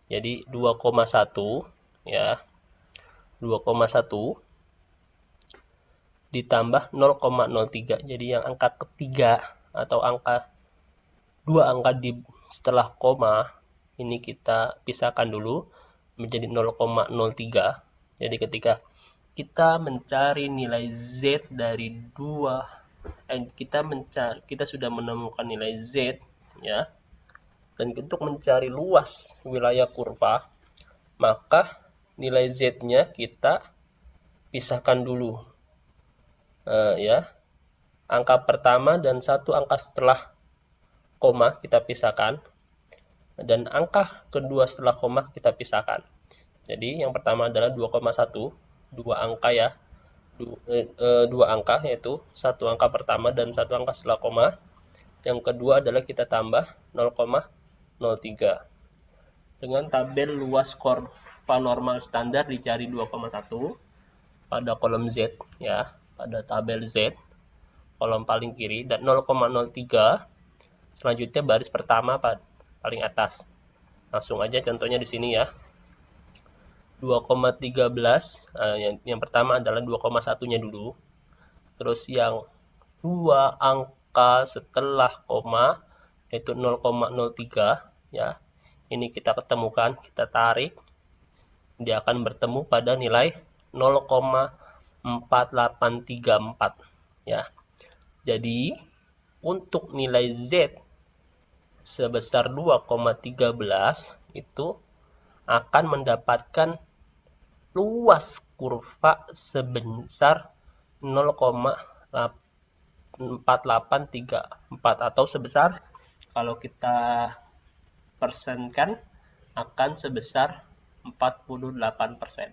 Jadi 2,1 ya, 2,1 ditambah 0,03. Jadi yang angka ketiga atau angka dua angka di setelah koma ini kita pisahkan dulu menjadi 0,03. Jadi ketika kita mencari nilai Z dari kita sudah menemukan nilai Z ya, dan untuk mencari luas wilayah kurva, maka nilai Z-nya kita pisahkan dulu ya. Angka pertama dan satu angka setelah koma kita pisahkan, dan angka kedua setelah koma kita pisahkan. Jadi yang pertama adalah 2,1, dua angka ya, dua angka, yaitu satu angka pertama dan satu angka setelah koma. Yang kedua adalah kita tambah 0,03. Dengan tabel luas kurva normal standar dicari 2,1 pada kolom Z ya, pada tabel Z kolom paling kiri, dan 0,03 selanjutnya baris pertama paling atas. Langsung aja contohnya di sini ya. 2,13 yang pertama adalah 2,1-nya dulu. Terus yang dua angka setelah koma yaitu 0,03 ya. Ini kita ketemukan, kita tarik. Dia akan bertemu pada nilai 0,4834 ya. Jadi untuk nilai Z sebesar 2,13 itu akan mendapatkan luas kurva sebesar 0,4834 atau sebesar, kalau kita persenkan, akan sebesar 48%.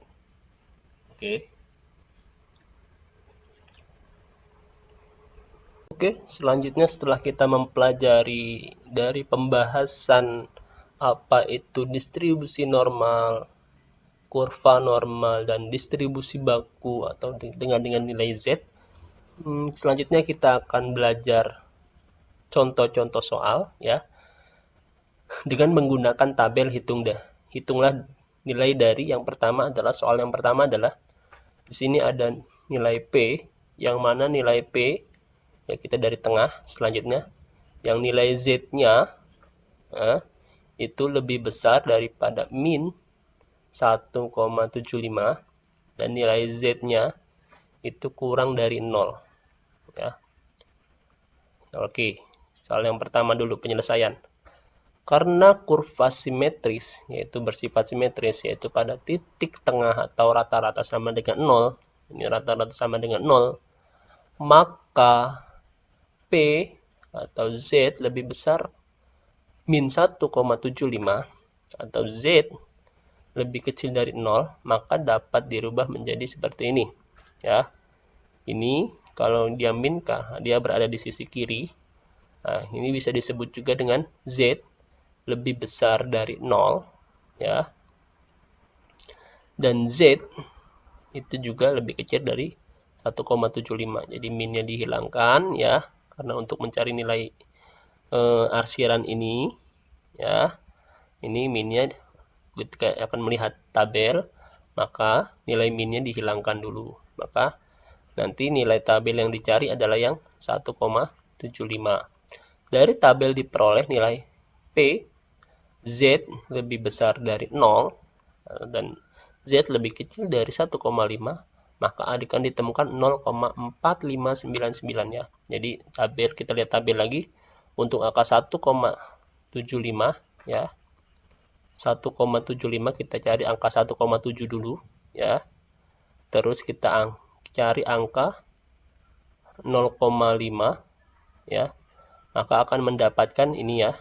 Oke, selanjutnya setelah kita mempelajari dari pembahasan apa itu distribusi normal, kurva normal, dan distribusi baku atau dengan nilai Z, selanjutnya kita akan belajar contoh-contoh soal ya, dengan menggunakan tabel hitunglah nilai dari yang pertama adalah soal yang pertama adalah di sini ada nilai P, yang mana nilai P ya kita dari tengah. Selanjutnya yang nilai Z-nya itu lebih besar daripada min 1,75 dan nilai Z-nya itu kurang dari 0 ya. Oke, soal yang pertama dulu penyelesaian. Karena kurva simetris, yaitu bersifat simetris, yaitu pada titik tengah atau rata-rata sama dengan 0, ini rata-rata sama dengan 0, maka P atau Z lebih besar min 1,75 atau Z lebih kecil dari 0, maka dapat dirubah menjadi seperti ini ya. Ini kalau dia min, dia berada di sisi kiri. Nah, ini bisa disebut juga dengan Z lebih besar dari 0 ya, dan Z itu juga lebih kecil dari 1,75. Jadi minnya dihilangkan ya, karena untuk mencari nilai arsiran ini ya, ini minnya ketika akan melihat tabel, maka nilai minnya dihilangkan dulu, maka nanti nilai tabel yang dicari adalah yang 1,75. Dari tabel diperoleh nilai P, Z lebih besar dari 0 dan Z lebih kecil dari 1,5, maka akan ditemukan 0,4599 ya. Jadi tabel, kita lihat tabel lagi. Untuk angka 1,75 ya, 1,75 kita cari angka 1,7 dulu ya. Terus kita cari angka 0,5 ya, maka akan mendapatkan ini ya,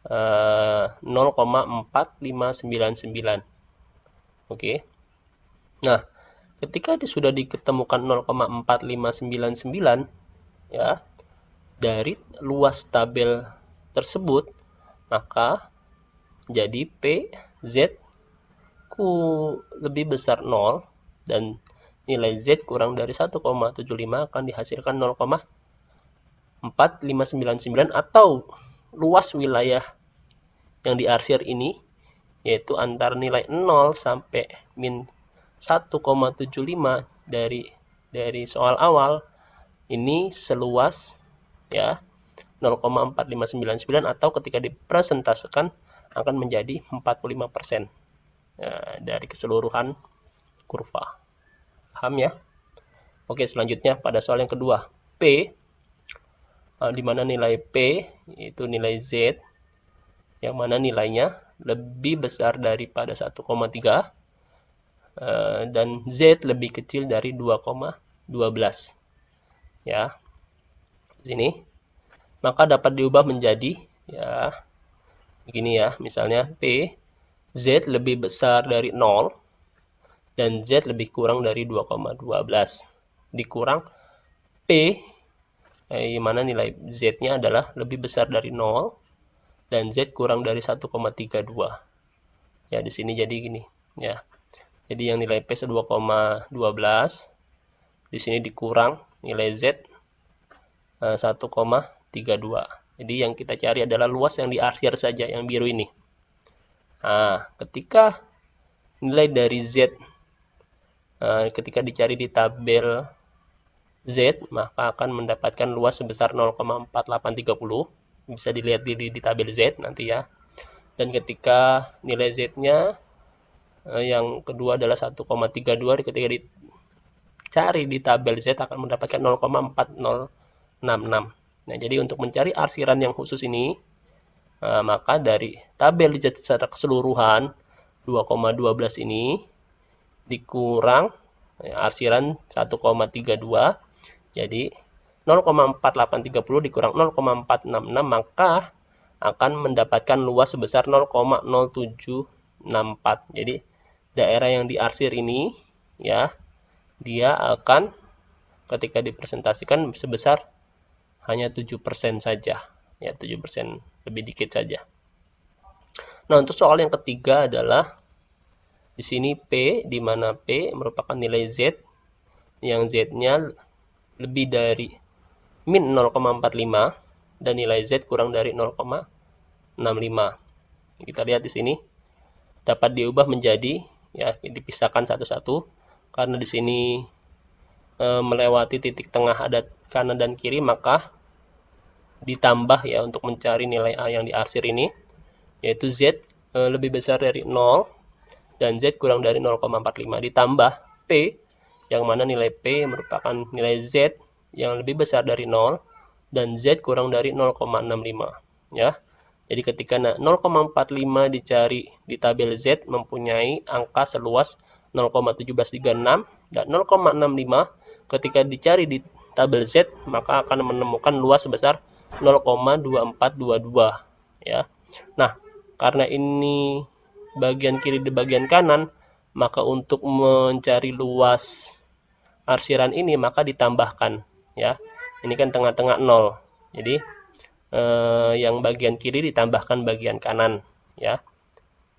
0,4599. Oke. Nah, ketika sudah diketemukan 0,4599 ya dari luas tabel tersebut, maka jadi P Z lebih besar 0 dan nilai Z kurang dari 1,75 akan dihasilkan 0,4599 atau luas wilayah yang diarsir ini yaitu antara nilai 0 sampai min 1,75 dari soal awal ini seluas ya 0,4599 atau ketika dipresentasikan akan menjadi 45% dari keseluruhan kurva. Paham ya? Oke, selanjutnya pada soal yang kedua, P di mana nilai P itu nilai Z yang mana nilainya lebih besar daripada 1,3 dan Z lebih kecil dari 2,12 ya. Di sini maka dapat diubah menjadi ya begini ya, misalnya P Z lebih besar dari 0 dan Z lebih kurang dari 2,12 dikurang P mana nilai Z-nya adalah lebih besar dari 0 dan Z kurang dari 1,32 ya. Di sini jadi gini ya, jadi yang nilai P 2,12 di sini dikurang nilai Z 1,32. Jadi yang kita cari adalah luas yang diarsir saja, yang biru ini. Nah, ketika nilai dari Z ketika dicari di tabel Z, maka akan mendapatkan luas sebesar 0,4830. Bisa dilihat di tabel Z nanti ya. Dan ketika nilai Z-nya yang kedua adalah 1,32, ketika dicari di tabel Z akan mendapatkan 0,4066. Nah, jadi untuk mencari arsiran yang khusus ini, maka dari tabel Z secara keseluruhan 2,12 ini dikurang arsiran 1,32, jadi 0,4830 dikurang 0,466 maka akan mendapatkan luas sebesar 0,0764. Jadi daerah yang diarsir ini ya, dia akan ketika dipresentasikan sebesar hanya 7% saja ya, 7%, lebih dikit saja. Nah, untuk soal yang ketiga adalah di sini P, di mana P merupakan nilai Z yang Z-nya lebih dari min 0,45 dan nilai Z kurang dari 0,65. Kita lihat di sini dapat diubah menjadi ya, dipisahkan satu-satu karena di sini melewati titik tengah ada kanan dan kiri, maka ditambah ya untuk mencari nilai A yang diarsir ini, yaitu Z lebih besar dari 0 dan Z kurang dari 0,45 ditambah P yang mana nilai P merupakan nilai Z yang lebih besar dari 0 dan Z kurang dari 0,65 ya. Jadi ketika 0,45 dicari di tabel Z mempunyai angka seluas 0,1736 dan 0,65 ketika dicari di tabel Z maka akan menemukan luas sebesar 0,2422 ya. Nah, karena ini bagian kiri di bagian kanan, maka untuk mencari luas arsiran ini maka ditambahkan ya. Ini kan tengah-tengah 0. Jadi yang bagian kiri ditambahkan bagian kanan ya.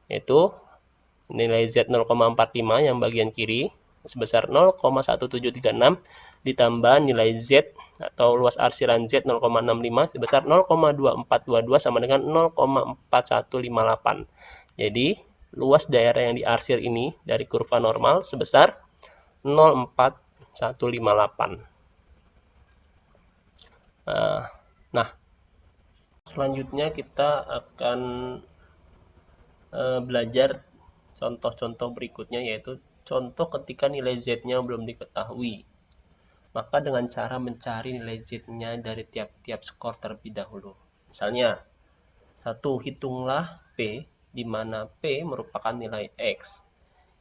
Yaitu nilai Z 0,45 yang bagian kiri sebesar 0,1736 ditambah nilai Z atau luas arsiran Z 0,65 sebesar 0,2422 sama dengan 0,4158. Jadi luas daerah yang diarsir ini dari kurva normal sebesar 0,4158. Nah, selanjutnya kita akan belajar contoh-contoh berikutnya, yaitu contoh ketika nilai Z-nya belum diketahui. Maka dengan cara mencari nilai Z-nya dari tiap-tiap skor terlebih dahulu. Misalnya, 1. Hitunglah P, di mana P merupakan nilai X,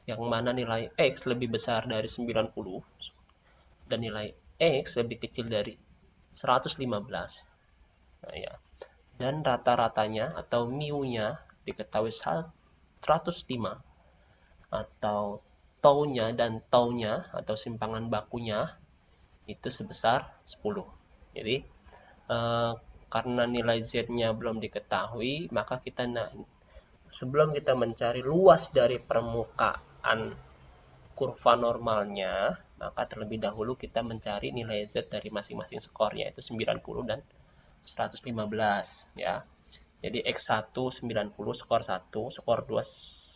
yang mana nilai X lebih besar dari 90 dan nilai X lebih kecil dari 115. Nah, ya. Dan rata-ratanya atau mu-nya diketahui 105 atau tau-nya dan tau-nya atau simpangan bakunya itu sebesar 10. Jadi karena nilai Z-nya belum diketahui, maka kita sebelum kita mencari luas dari permukaan kurva normalnya, maka terlebih dahulu kita mencari nilai Z dari masing-masing skornya, yaitu 90 dan 115 ya. Jadi X1 90, skor 1, skor 2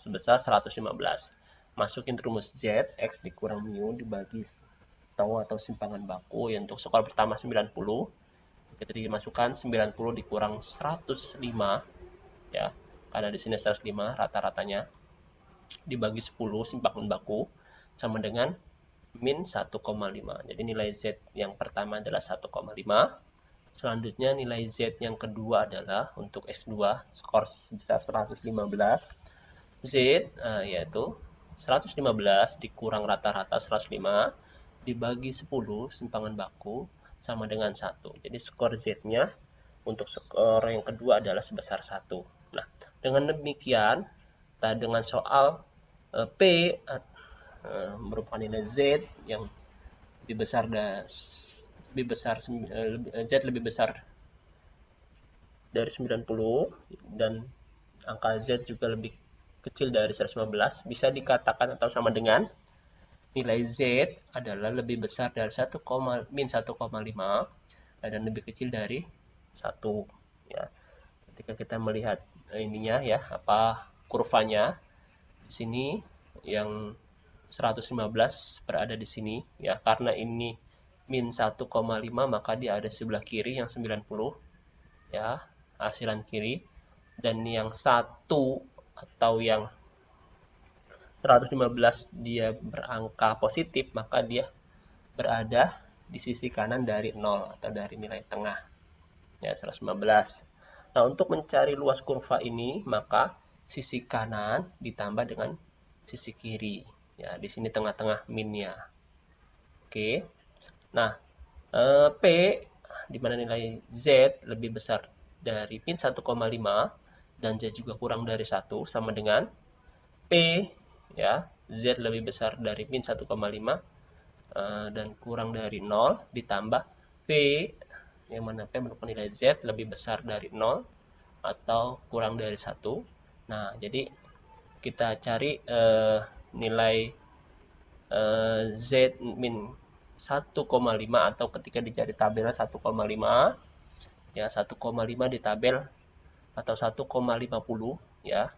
sebesar 115. Masukin rumus Z, X dikurang mu dibagi tau atau simpangan baku, ya, untuk skor pertama 90. Kita dimasukkan 90 dikurang 105 ya. Karena di sini 105 rata-ratanya dibagi 10 simpangan baku sama dengan min 1,5. Jadi nilai Z yang pertama adalah 1,5. Selanjutnya nilai Z yang kedua adalah untuk X2 skor sebesar 115. Z yaitu 115 dikurang rata-rata 105 dibagi 10 simpangan baku sama dengan 1. Jadi skor Z-nya untuk skor yang kedua adalah sebesar 1. Nah, dengan demikian, dengan soal P merupakan nilai Z yang lebih besar Z lebih besar dari 90 dan angka Z juga lebih kecil dari 115, bisa dikatakan atau sama dengan nilai Z adalah lebih besar dari min 1,5 dan lebih kecil dari 1 ya. Ketika kita melihat ininya ya, kurvanya di sini yang 115 berada di sini ya, karena ini min 1,5 maka dia ada sebelah kiri yang 90 ya, hasilan kiri, dan yang 1 atau yang 115 dia berangka positif, maka dia berada di sisi kanan dari 0 atau dari nilai tengah ya, 115. Nah, untuk mencari luas kurva ini, maka sisi kanan ditambah dengan sisi kiri ya, di sini tengah-tengah minnya. Oke. Nah, P di mana nilai Z lebih besar dari min 1,5 dan Z juga kurang dari 1 sama dengan P ya, Z lebih besar dari min 1,5 dan kurang dari 0 ditambah P yang mana P merupakan nilai Z lebih besar dari 0 atau kurang dari 1. Nah, jadi kita cari nilai Z min 1,5 atau ketika dicari tabelnya 1,5 ya, 1,5 di tabel atau 1,50 ya.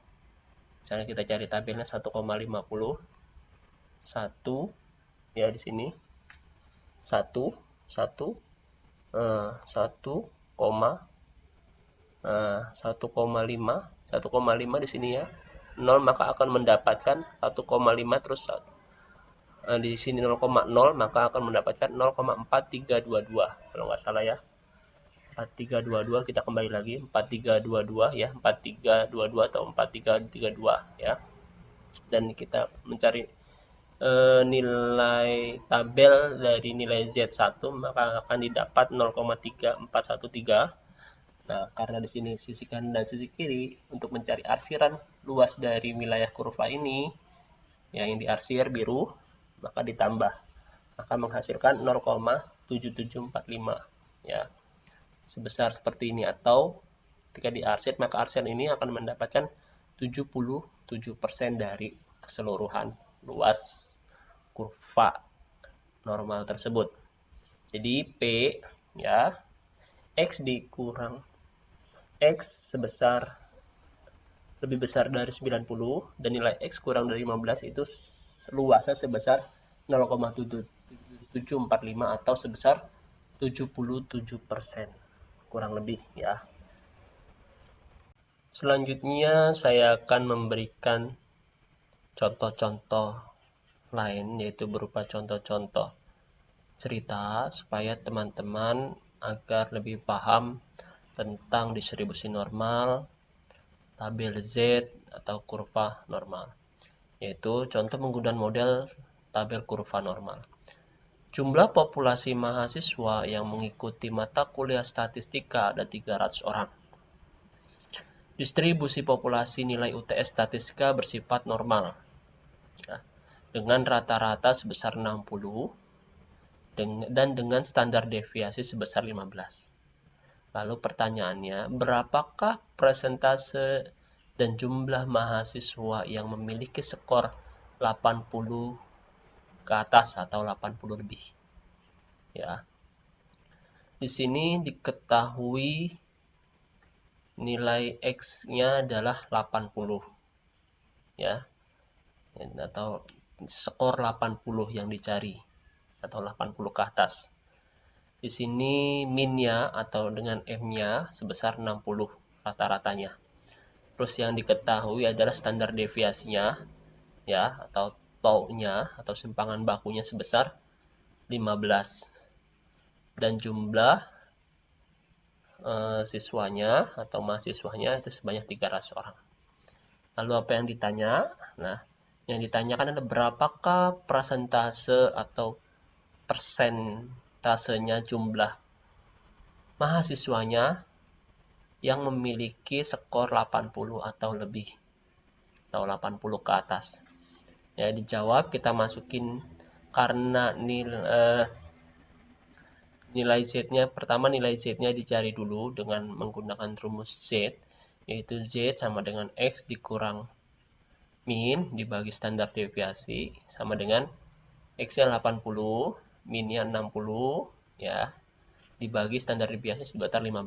Misalnya kita cari tabelnya 1,50 1 ya, di sini 1 1,5 di sini ya, 0 maka akan mendapatkan 1,5 terus di sini 0,0 maka akan mendapatkan 0,4322 kalau nggak salah ya, 4322. Kita kembali lagi 4322 ya, 4322 atau 4332 ya, dan kita mencari nilai tabel dari nilai Z1 maka akan didapat 0,3413. Nah, karena di sini sisi kanan dan sisi kiri, untuk mencari arsiran luas dari wilayah kurva ini yang diarsir biru, maka ditambah akan menghasilkan 0,7745 ya, sebesar seperti ini. Atau ketika diarsir maka arsiran ini akan mendapatkan 77% dari keseluruhan luas kurva normal tersebut. Jadi P ya, X dikurang X lebih besar dari 90 dan nilai X kurang dari 15 itu luasnya sebesar 0,7745 atau sebesar 77% kurang lebih ya. Selanjutnya saya akan memberikan contoh-contoh lain, yaitu berupa contoh-contoh cerita supaya teman-teman agar lebih paham tentang distribusi normal, tabel Z atau kurva normal. Yaitu contoh penggunaan model tabel kurva normal. Jumlah populasi mahasiswa yang mengikuti mata kuliah statistika ada 300 orang. Distribusi populasi nilai UTS statistika bersifat normal. Nah, dengan rata-rata sebesar 60 dan dengan standar deviasi sebesar 15. Lalu pertanyaannya, berapakah persentase dan jumlah mahasiswa yang memiliki skor 80 ke atas atau 80 lebih? Ya. Di sini diketahui nilai X-nya adalah 80. Ya. Atau skor 80 yang dicari atau 80 ke atas. Di sini min-nya atau dengan M-nya sebesar 60 rata-ratanya. Terus yang diketahui adalah standar deviasinya ya, atau tau-nya atau simpangan bakunya sebesar 15. Dan jumlah siswanya atau mahasiswanya itu sebanyak 300 orang. Lalu apa yang ditanya? Nah, yang ditanyakan adalah berapakah persentase atau persentasenya jumlah mahasiswanya yang memiliki skor 80 atau lebih atau 80 ke atas. Ya, dijawab, kita masukin karena nilai Z-nya, pertama nilai Z-nya dicari dulu dengan menggunakan rumus Z, yaitu Z sama dengan X dikurang min dibagi standar deviasi sama dengan X-nya 80, min-nya 60 ya, dibagi standar deviasi sebesar 15.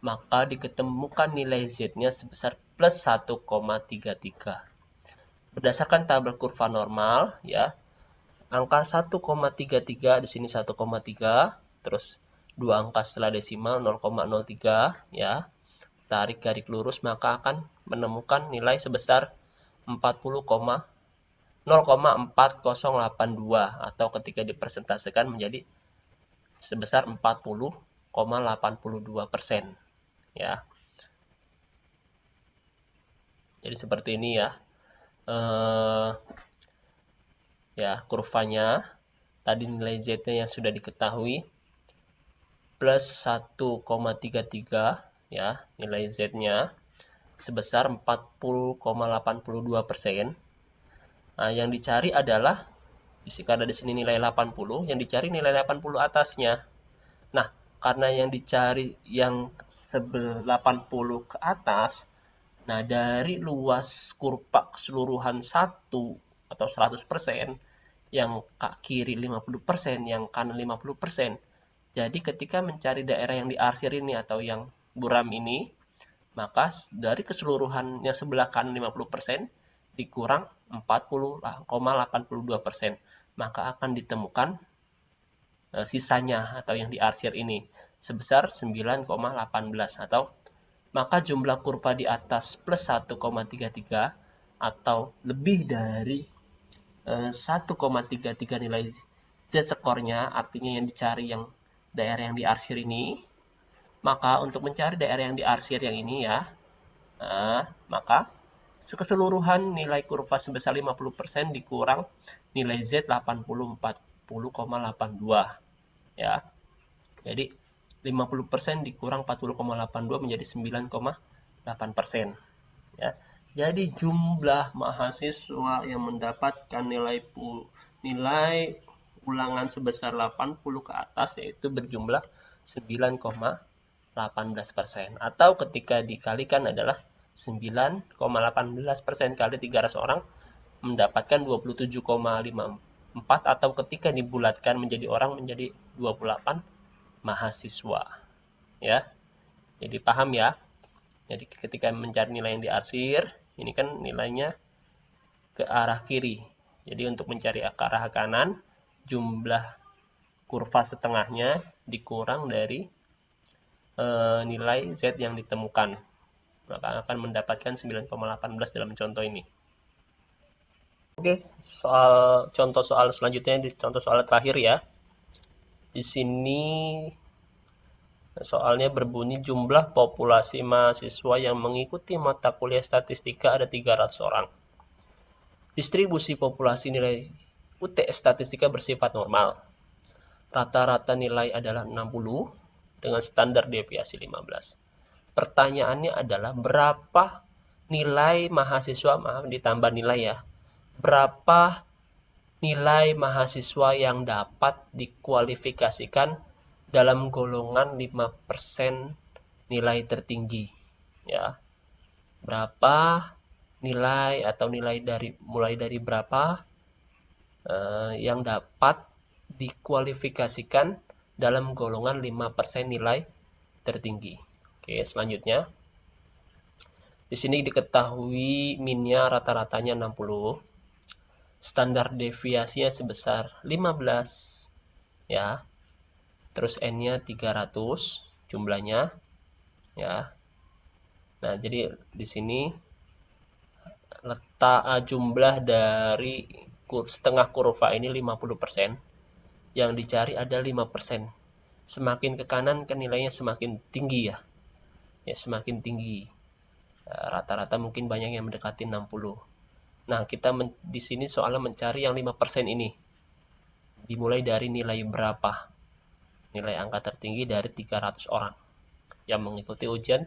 Maka diketemukan nilai Z-nya sebesar plus 1,33. Berdasarkan tabel kurva normal ya, angka 1,33 di sini 1,3, terus dua angka setelah desimal 0,03 ya. Tarik garis lurus maka akan menemukan nilai sebesar 0,4082 atau ketika dipresentasikan menjadi sebesar 40,82% ya. Jadi seperti ini ya. Ya, kurvanya tadi nilai Z-nya yang sudah diketahui plus 1,33 ya, nilai Z-nya sebesar 40,82%. Nah, yang dicari adalah karena di sini nilai 80, yang dicari nilai 80 atasnya. Nah, karena yang dicari yang 80 ke atas, nah dari luas kurva keseluruhan 1 atau 100%, yang kiri 50%, yang kanan 50%. Jadi ketika mencari daerah yang diarsir ini atau yang buram ini, maka dari keseluruhannya sebelah kanan 50% dikurang 40,82%, maka akan ditemukan sisanya atau yang diarsir ini sebesar 9,18 atau maka jumlah kurva di atas plus 1,33 atau lebih dari 1,33 nilai Z skornya, artinya yang dicari yang daerah yang diarsir ini. Maka untuk mencari daerah yang diarsir yang ini ya, maka keseluruhan nilai kurva sebesar 50% dikurang nilai Z 40,82 ya. Jadi 50% dikurang 40,82 menjadi 9,8% ya. Jadi jumlah mahasiswa yang mendapatkan nilai ulangan sebesar 80 ke atas yaitu berjumlah 9,18%, atau ketika dikalikan adalah 9,18% kali 300 orang mendapatkan 27,54, atau ketika dibulatkan menjadi orang menjadi 28 mahasiswa ya. Jadi paham ya. Jadi ketika mencari nilai yang diarsir, ini kan nilainya ke arah kiri. Jadi untuk mencari ke arah kanan, jumlah kurva setengahnya dikurang dari nilai Z yang ditemukan. Maka akan mendapatkan 9,18 dalam contoh ini. Oke, contoh soal selanjutnya, di contoh soal terakhir ya. Di sini soalnya berbunyi jumlah populasi mahasiswa yang mengikuti mata kuliah statistika ada 300 orang. Distribusi populasi nilai UTS statistika bersifat normal. Rata-rata nilai adalah 60 dengan standar deviasi 15. Pertanyaannya adalah berapa nilai mahasiswa, ditambah nilai ya, berapa nilai mahasiswa yang dapat dikualifikasikan dalam golongan 5% nilai tertinggi. Ya. Berapa nilai atau nilai mulai dari berapa yang dapat dikualifikasikan dalam golongan 5% nilai tertinggi. Oke, selanjutnya. Di sini diketahui minnya rata-ratanya 60. Standar deviasinya sebesar 15 ya. Terus N-nya 300 jumlahnya ya. Nah, jadi di sini letak jumlah dari setengah kurva ini 50%. Yang dicari ada 5%. Semakin ke kanan kan nilainya semakin tinggi ya. Ya, semakin tinggi. Rata-rata mungkin banyak yang mendekati 60. Nah, kita di sini soalnya mencari yang 5% ini. Dimulai dari nilai berapa? Nilai angka tertinggi dari 300 orang yang mengikuti ujian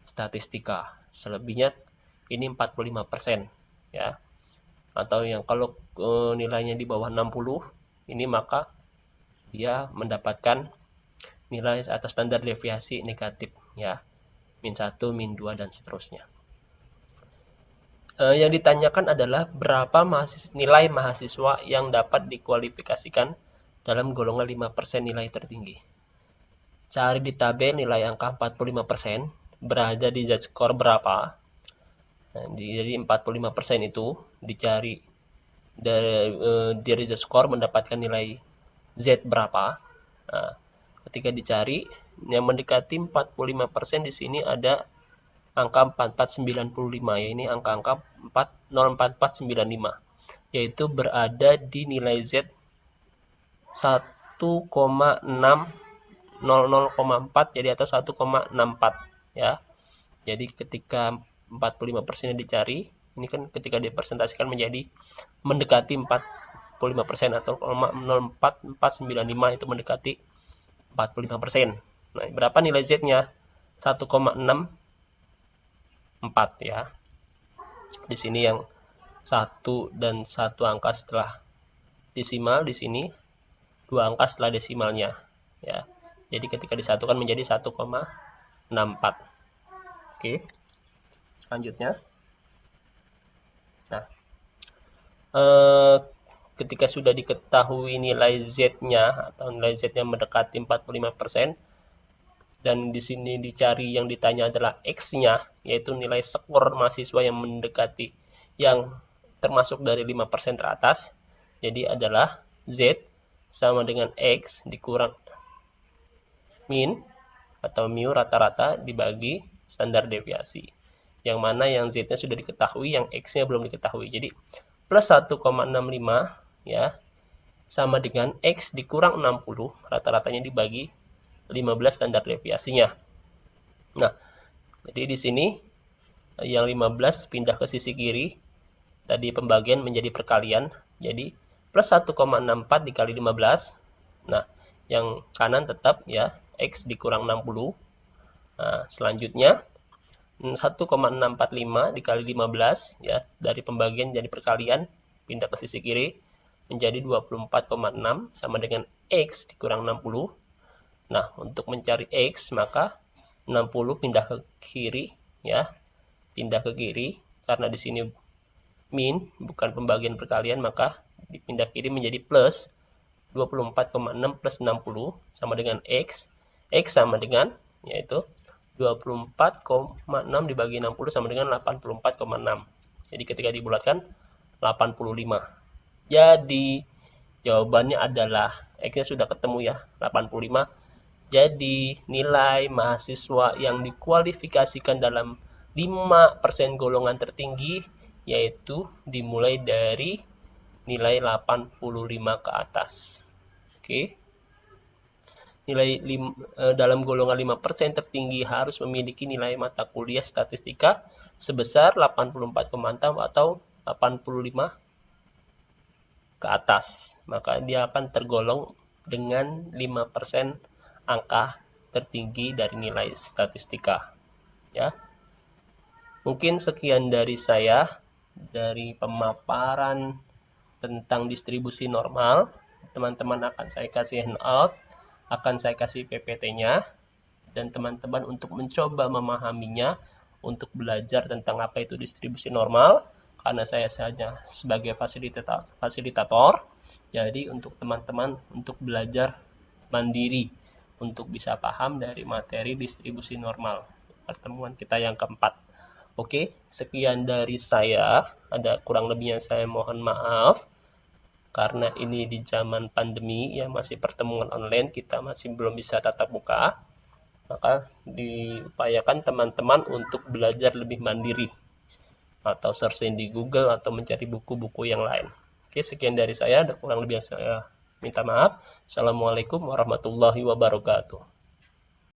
statistika. Selebihnya ini 45% ya. Atau yang kalau nilainya di bawah 60 ini maka dia mendapatkan nilai atau standar deviasi negatif ya. -1, -2 dan seterusnya. Yang ditanyakan adalah berapa nilai mahasiswa yang dapat dikualifikasikan dalam golongan 5% nilai tertinggi. Cari di tabel nilai angka 45% berada di z-score berapa. Nah, jadi 45% itu dicari dari z-score mendapatkan nilai z berapa. Nah, ketika dicari yang mendekati 45% di sini ada angka 4495 ya, ini angka-angka 04495 yaitu berada di nilai Z 1,600,4 jadi atau 1,64 ya. Jadi ketika 45% dicari, ini kan ketika dipresentasikan menjadi mendekati 45% atau 0,04495 itu mendekati 45%. Nah, berapa nilai Z-nya? 1,64 ya. Di sini yang 1 dan 1 angka setelah desimal, di sini 2 angka setelah desimalnya ya. Jadi ketika disatukan menjadi 1,64. Oke. Selanjutnya. Nah, ketika sudah diketahui nilai Z-nya atau nilai Z-nya mendekati 45%, dan di sini dicari yang ditanya adalah X-nya, yaitu nilai skor mahasiswa yang mendekati yang termasuk dari 5% teratas. Jadi adalah Z sama dengan X dikurang min atau mu rata-rata dibagi standar deviasi. Yang mana yang Z-nya sudah diketahui, yang X-nya belum diketahui. Jadi plus 1,65 ya sama dengan X dikurang 60 rata-ratanya dibagi 15 standar deviasinya. Nah, jadi di sini yang 15 pindah ke sisi kiri, tadi pembagian menjadi perkalian, jadi plus 1,64 dikali 15. Nah, yang kanan tetap ya, X dikurang 60. Nah, selanjutnya 1,645 dikali 15 ya, dari pembagian jadi perkalian, pindah ke sisi kiri menjadi 24,6 sama dengan X dikurang 60. Nah, untuk mencari X maka 60 pindah ke kiri ya. Pindah ke kiri karena di sini min bukan pembagian perkalian, maka dipindah kiri menjadi plus 24,6 plus 60 sama dengan X. X sama dengan yaitu 24,6 dibagi 60 sama dengan 84,6. Jadi ketika dibulatkan 85. Jadi jawabannya adalah X-nya sudah ketemu ya, 85. Jadi nilai mahasiswa yang dikualifikasikan dalam 5% golongan tertinggi yaitu dimulai dari nilai 85 ke atas. Oke. Nilai dalam golongan 5% tertinggi harus memiliki nilai mata kuliah statistika sebesar 84,6 atau 85 ke atas. Maka dia akan tergolong dengan 5% angka tertinggi dari nilai statistika ya. Mungkin sekian dari saya dari pemaparan tentang distribusi normal, teman-teman akan saya kasih handout, akan saya kasih PPT-nya, dan teman-teman untuk mencoba memahaminya, untuk belajar tentang apa itu distribusi normal, karena saya saja sebagai fasilitator. Jadi untuk teman-teman untuk belajar mandiri, untuk bisa paham dari materi distribusi normal. Pertemuan kita yang keempat. Oke, sekian dari saya. Ada kurang lebihnya saya mohon maaf. Karena ini di zaman pandemi, ya masih pertemuan online, kita masih belum bisa tatap muka. Maka diupayakan teman-teman untuk belajar lebih mandiri. Atau searching di Google atau mencari buku-buku yang lain. Oke, sekian dari saya. Ada kurang lebih yang saya minta maaf. Assalamualaikum warahmatullahi wabarakatuh.